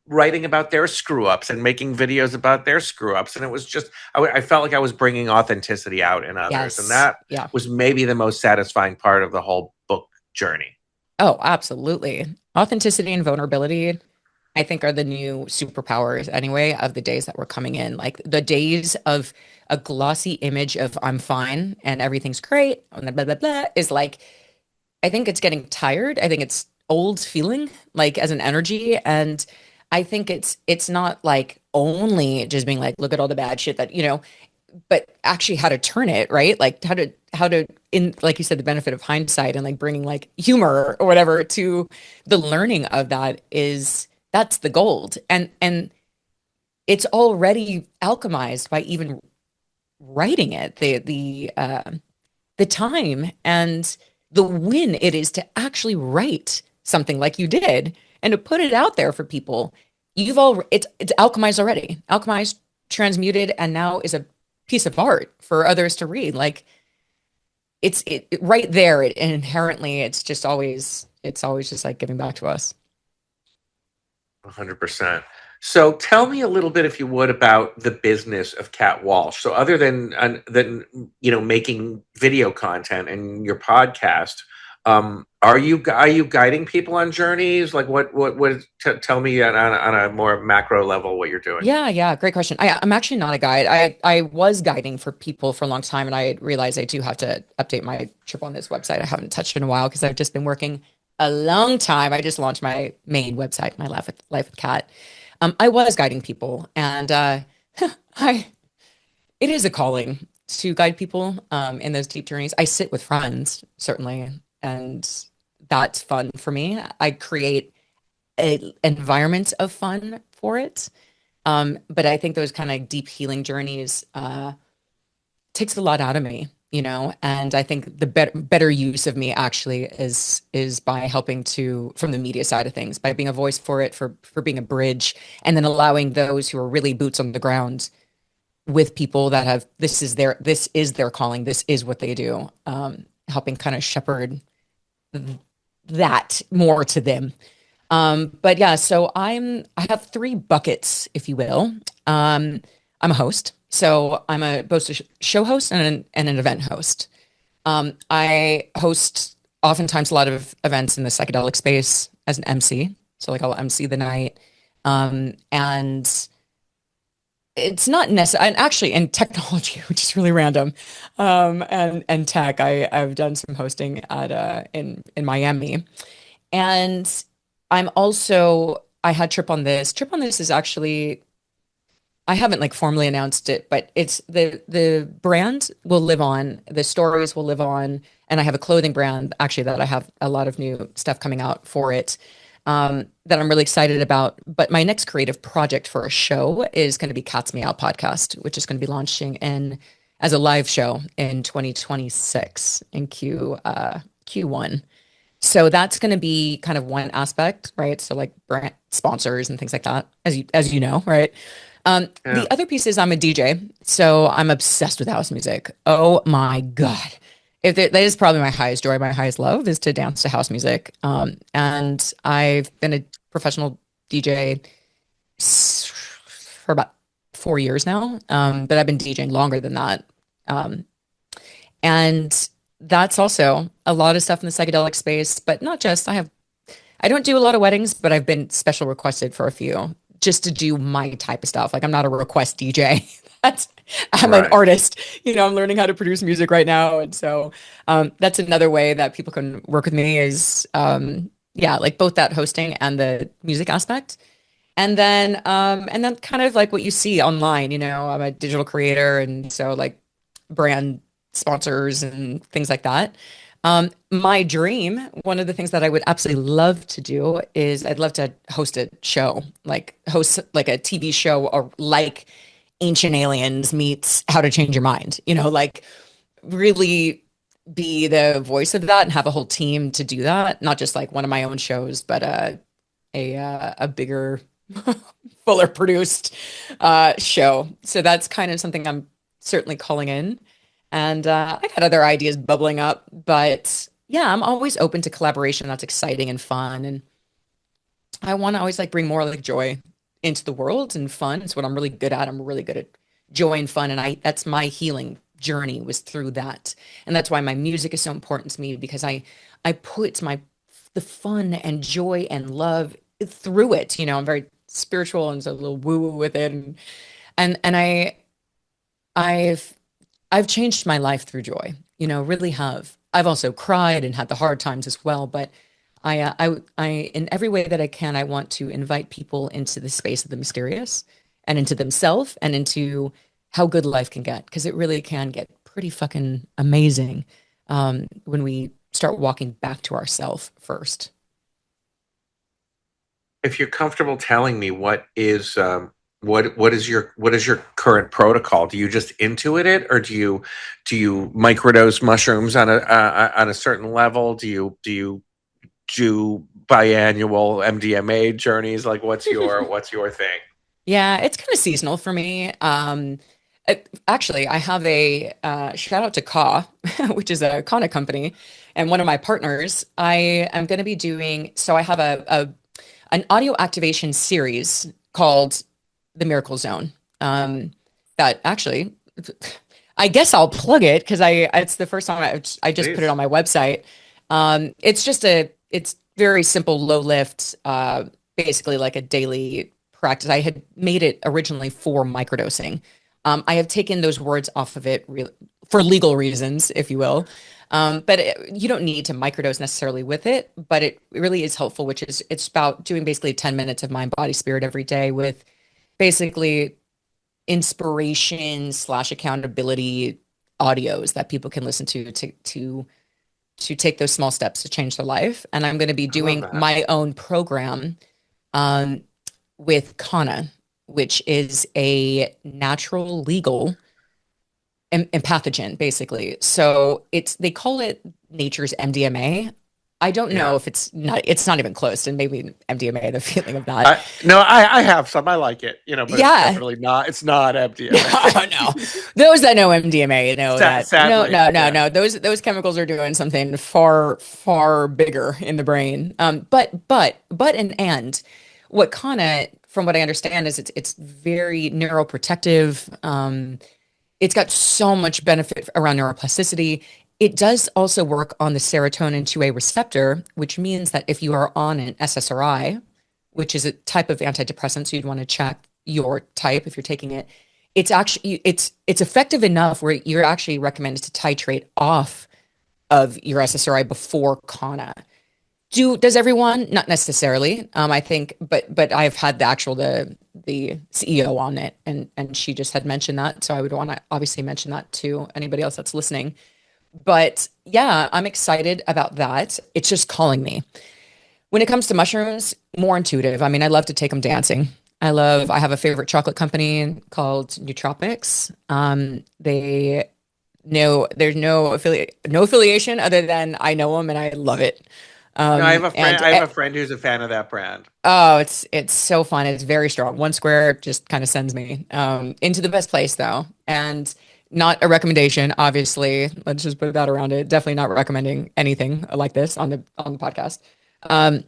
writing about their screw ups and making videos about their screw ups. And it was just, I felt like I was bringing authenticity out in others. And Yes. that Yeah. was maybe the most satisfying part of the whole book journey. Oh, absolutely. Authenticity and vulnerability, I think, are the new superpowers anyway of the days that we're coming in. Like the days of a glossy image of I'm fine and everything's great, and blah, blah, blah, is like, I think it's getting tired. I think it's old feeling like as an energy. And I think it's not like only just being like, look at all the bad shit that, but actually how to turn it, right? Like how to in like you said, the benefit of hindsight and like bringing like humor or whatever to the learning of that is that's the gold. And it's already alchemized by even writing it, the time and the win it is to actually write something like you did and to put it out there for people. It's alchemized already, alchemized, transmuted, and now is a piece of art for others to read. Like right there. It inherently, it's always just like giving back to us. 100%. So tell me a little bit, if you would, about the business of Kat Walsh. So other than making video content and your podcast, are you guiding people on journeys? Like tell me on a more macro level what you're doing. Yeah, great question. I'm actually not a guide. I was guiding for people for a long time, and I realized I do have to update my Trip on This website. I haven't touched it in a while because I've just been working a long time. I just launched my main website, my Life with Kat. I was guiding people, and I it is a calling to guide people in those deep journeys. I sit with friends, certainly, and that's fun for me. I create a environment of fun for it. But I think those kind of deep healing journeys takes a lot out of me, and I think the better use of me actually is by helping to from the media side of things, by being a voice for it, for being a bridge, and then allowing those who are really boots on the ground with people that have this is their calling, this is what they do, helping kind of shepherd that more to them. But yeah, so I have three buckets, if you will. I'm a host, so I'm both a show host and an event host. I host oftentimes a lot of events in the psychedelic space as an MC, so like I'll MC the night, and it's not necessary. And actually, in technology, which is really random, and tech, I've done some hosting at in Miami, and I had Trip on This. Trip on This is actually, I haven't like formally announced it, but it's the brand will live on, the stories will live on, and I have a clothing brand actually that I have a lot of new stuff coming out for it, that I'm really excited about. But my next creative project for a show is going to be Cat's Meow podcast, which is going to be launching in as a live show in 2026 in Q1. So that's going to be kind of one aspect, right? So like brand sponsors and things like that, as you know, right? Yeah. The other piece is I'm a DJ, so I'm obsessed with house music. Oh my God. That is probably my highest joy, my highest love is to dance to house music. And I've been a professional DJ for about 4 years now. But I've been DJing longer than that. Um, and that's also a lot of stuff in the psychedelic space, but not just. I don't do a lot of weddings, but I've been special requested for a few just to do my type of stuff. Like I'm not a request DJ. I'm an Right. artist. I'm learning how to produce music right now, and so that's another way that people can work with me is yeah, like both that hosting and the music aspect. And then kind of like what you see online, I'm a digital creator, and so like brand sponsors and things like that. My dream, one of the things that I would absolutely love to do is I'd love to host a show, like host like a TV show or like Ancient Aliens meets How to Change Your Mind, like really be the voice of that and have a whole team to do that, not just like one of my own shows, but a bigger, fuller produced show. So that's kind of something I'm certainly calling in. And I got other ideas bubbling up, but yeah, I'm always open to collaboration that's exciting and fun. And I want to always like bring more like joy into the world and fun. It's what I'm really good at. I'm really good at joy and fun. And that's my healing journey was through that. And that's why my music is so important to me because I put the fun and joy and love through it. I'm very spiritual and so a little woo woo with it. And I've I've changed my life through joy, really have. I've also cried and had the hard times as well, but in every way that I can, I want to invite people into the space of the mysterious and into themselves and into how good life can get, because it really can get pretty fucking amazing when we start walking back to ourself first. If you're comfortable telling me, what is your current protocol? Do you just intuit it, or do you microdose mushrooms on a certain level? Do you do biannual MDMA journeys? Like, what's your thing? Yeah, it's kind of seasonal for me. Actually, I have a shout out to Ka, which is a Kana company, and one of my partners. I am going to be doing so. I have a an audio activation series called The Miracle Zone. That actually, I guess I'll plug it because I it's the first time I just put it Please. on my website. It's very simple, low lift, basically like a daily practice. I had made it originally for microdosing. I have taken those words off of it for legal reasons, if you will. You don't need to microdose necessarily with it, but it really is helpful, which is it's about doing basically 10 minutes of mind, body, spirit every day with basically inspiration slash accountability audios that people can listen to take those small steps to change their life. And I'm going to be I love doing that. my own program um, with Kana, which is a natural, legal and pathogen, basically. So they call it nature's MDMA. I don't know Yeah. if it's not even close, and maybe MDMA, the feeling of that. No, I have some. I like it, but it's Yeah. definitely not. It's not No, MDMA. no. Those that know MDMA know that no, Sadly, no, no, yeah. no. Those chemicals are doing something far, far bigger in the brain. And what Kana, from what I understand, is it's very neuroprotective. It's got so much benefit around neuroplasticity. It does also work on the serotonin 2A receptor, which means that if you are on an SSRI, which is a type of antidepressant, so you'd want to check your type if you're taking it. It's effective enough where you're actually recommended to titrate off of your SSRI before Kana. Does everyone? Not necessarily. I think, but I've had the CEO on it, and she just had mentioned that, so I would want to obviously mention that to anybody else that's listening. But yeah, I'm excited about that. It's just calling me. When it comes to mushrooms, more intuitive. I mean, I love to take them dancing. I have a favorite chocolate company called Nootropics. They no, there's no affiliation other than I know them and I love it. No, I have a friend. And I have a friend who's a fan of that brand. oh, it's so fun. It's very strong. One square just kind of sends me into the best place though. And not a recommendation, obviously. Let's just put that around it. Definitely not recommending anything like this on the podcast. Um,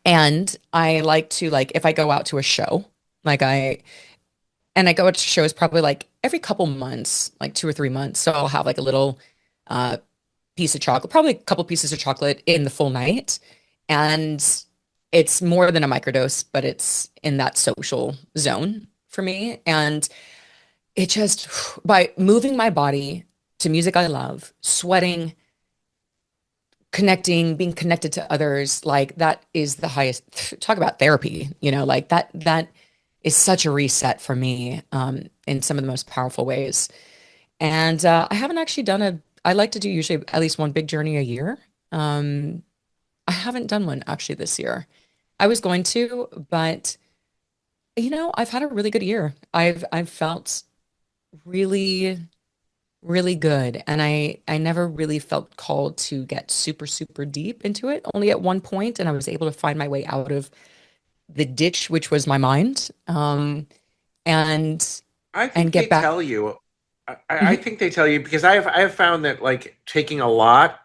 and I like to like if I go out to a show, like I go out to shows probably like every couple months, like 2 or 3 months. So I'll have like a little uh piece of chocolate, probably a couple pieces of chocolate in the full night. And it's more than a microdose, but it's in that social zone for me. And it just by moving my body to music I love, sweating, connecting, being connected to others, like that is the highest. Talk about therapy, like that is such a reset for me in some of the most powerful ways. And I haven't actually done I like to do usually at least one big journey a year. Um, I haven't done one actually this year. I was going to, but I've had a really good year. I've felt really, really good. And I never really felt called to get super, super deep into it, only at one point, and I was able to find my way out of the ditch, which was my mind, and I and think they get back. tell you. I Mhm. think they tell you because I have found that like taking a lot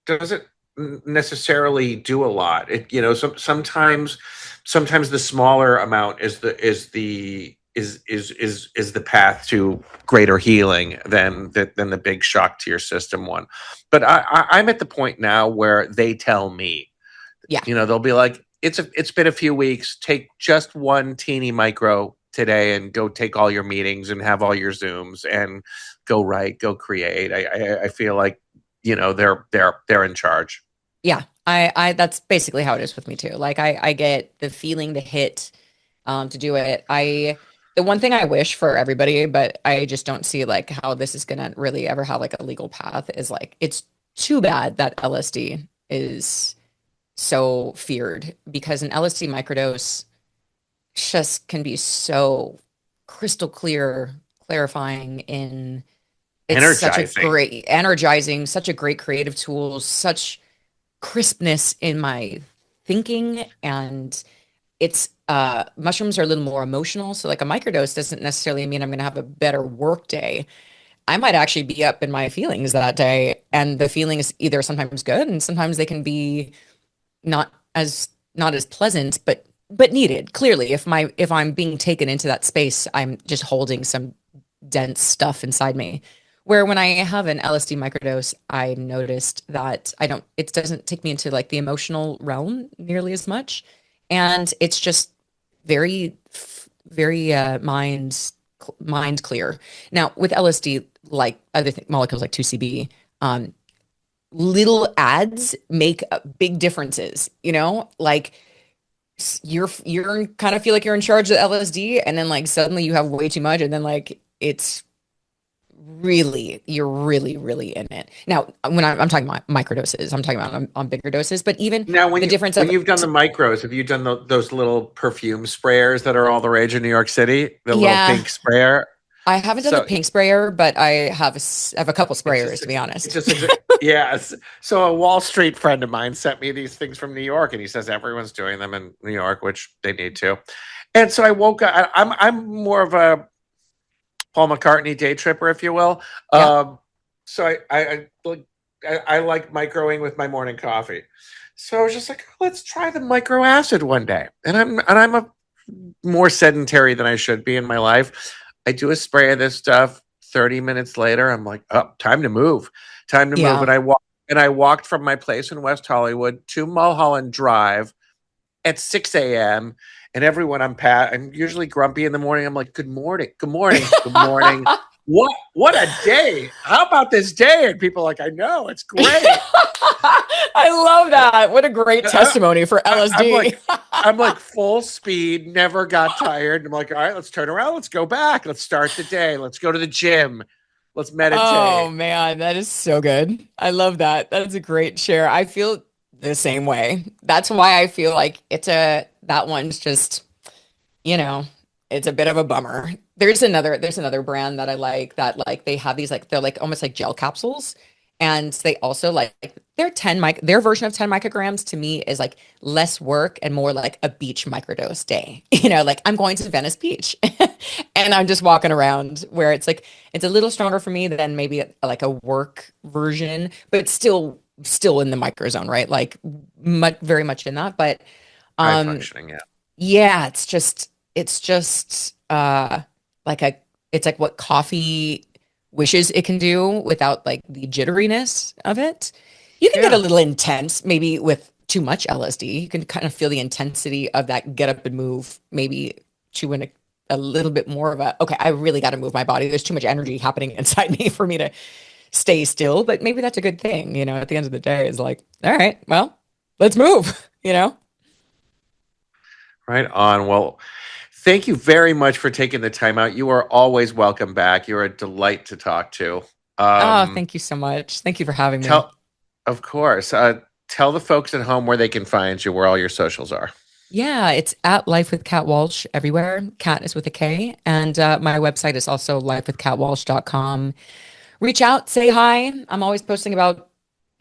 doesn't necessarily do a lot. Sometimes the smaller amount is the path to greater healing than the big shock to your system one. But I'm at the point now where they tell me, Yeah. they'll be like, it's been a few weeks. Take just one teeny micro today and go take all your meetings and have all your Zooms and go write, go create. I feel like they're in charge. Yeah, I that's basically how it is with me too. Like I get the feeling, the hit, to do it. The one thing I wish for everybody, but I just don't see like how this is gonna really ever have like a legal path, is like it's too bad that LSD is so feared, because an LSD microdose just can be so crystal clear, clarifying in it's such a Energizing. great energizing, such a great creative tool, such crispness in my thinking. And it's mushrooms are a little more emotional. So like a microdose doesn't necessarily mean I'm gonna have a better work day. I might actually be up in my feelings that day. And the feeling is either sometimes good and sometimes they can be not as not as pleasant, but needed. Clearly, if I'm being taken into that space, I'm just holding some dense stuff inside me. Where when I have an LSD microdose, I noticed that I don't it doesn't take me into like the emotional realm nearly as much. And it's just very mind clear. Now with LSD, like other molecules like 2CB, little ads make big differences, like you're kind of feel like you're in charge of LSD, and then like suddenly you have way too much, and then like it's you're really in it. Now when I'm talking about microdoses, I'm talking about on bigger doses, but even Now, the difference when of you've done the micros, have you done those little perfume sprayers that are all the rage in New York City? The little yeah, pink sprayer. I haven't done the So pink sprayer, but I have a couple it's sprayers, just, to be it's honest. just, yes. So a Wall Street friend of mine sent me these things from New York, and he says everyone's doing them in New York, which they need to. And so I woke up. I'm more of a Paul McCartney day tripper, if you will. Yeah. So I like microing with my morning coffee. So I was just like, let's try the micro acid one day. And I'm a more sedentary than I should be in my life. I do a spray of this stuff. 30 minutes later, I'm like, oh, time to move. Time to move. Yeah. And I walked from my place in West Hollywood to Mulholland Drive at 6 a.m. And everyone I'm usually grumpy in the morning. I'm like, good morning, good morning, good morning. What a day. How about this day? And people are like, I know, it's great. I love that. What a great I, testimony for I'm LSD. like, I'm like full speed, never got tired. I'm like, all right, let's turn around. Let's go back. Let's start the day. Let's go to the gym. Let's Oh meditate. man, that is so good. I love that. That's a great share. I feel the same way. That's why I feel like that one's just, you know, it's a bit of a bummer. There's another brand that I like, that like they have these like they're like almost like gel capsules. And they also like their version of 10 micrograms to me is like less work and more like a beach microdose day. Like I'm going to Venice Beach and I'm just walking around, where it's like it's a little stronger for me than maybe like a work version, but it's still in the micro zone, right? Like very much in that. But High um functioning, yeah. yeah, it's just like a it's like what coffee wishes it can do without like the jitteriness of it. You can get a Yeah. little intense maybe with too much LSD. You can kind of feel the intensity of that get up and move, maybe to a little bit more of a, okay, I really got to move my body. There's too much energy happening inside me for me to stay still, but maybe that's a good thing, at the end of the day is like, all right, well, let's move. Right on. Well, thank you very much for taking the time out. You are always welcome back. You're a delight to talk to. Oh, Um, thank you so much. Thank you for having me. tell, of course, tell the folks at home where they can find you, where all your socials are. Yeah, it's at Life with Kat Walsh everywhere. Kat is with a K. And my website is also lifewithkatwalsh.com. Reach out, say hi. I'm always posting about,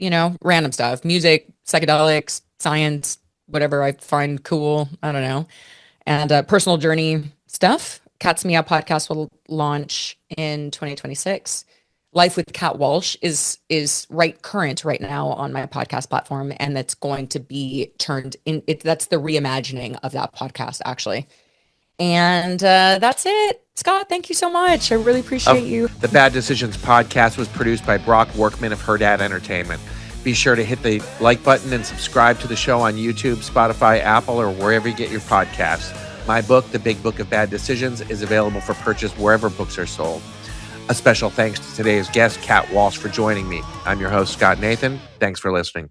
random stuff, music, psychedelics, science, whatever I find cool. I don't know. And personal journey stuff. Kat's Meow podcast will launch in 2026. Life with Kat Walsh is current right now on my podcast platform, and that's going to be turned in. That's the reimagining of that podcast, actually. And that's it, Scott. Thank you so much. I really appreciate Of you. the Bad Decisions podcast was produced by Brock Workman of Herdad Entertainment. Be sure to hit the like button and subscribe to the show on YouTube, Spotify, Apple, or wherever you get your podcasts. My book, The Big Book of Bad Decisions, is available for purchase wherever books are sold. A special thanks to today's guest, Kat Walsh, for joining me. I'm your host, Scott Nathan. Thanks for listening.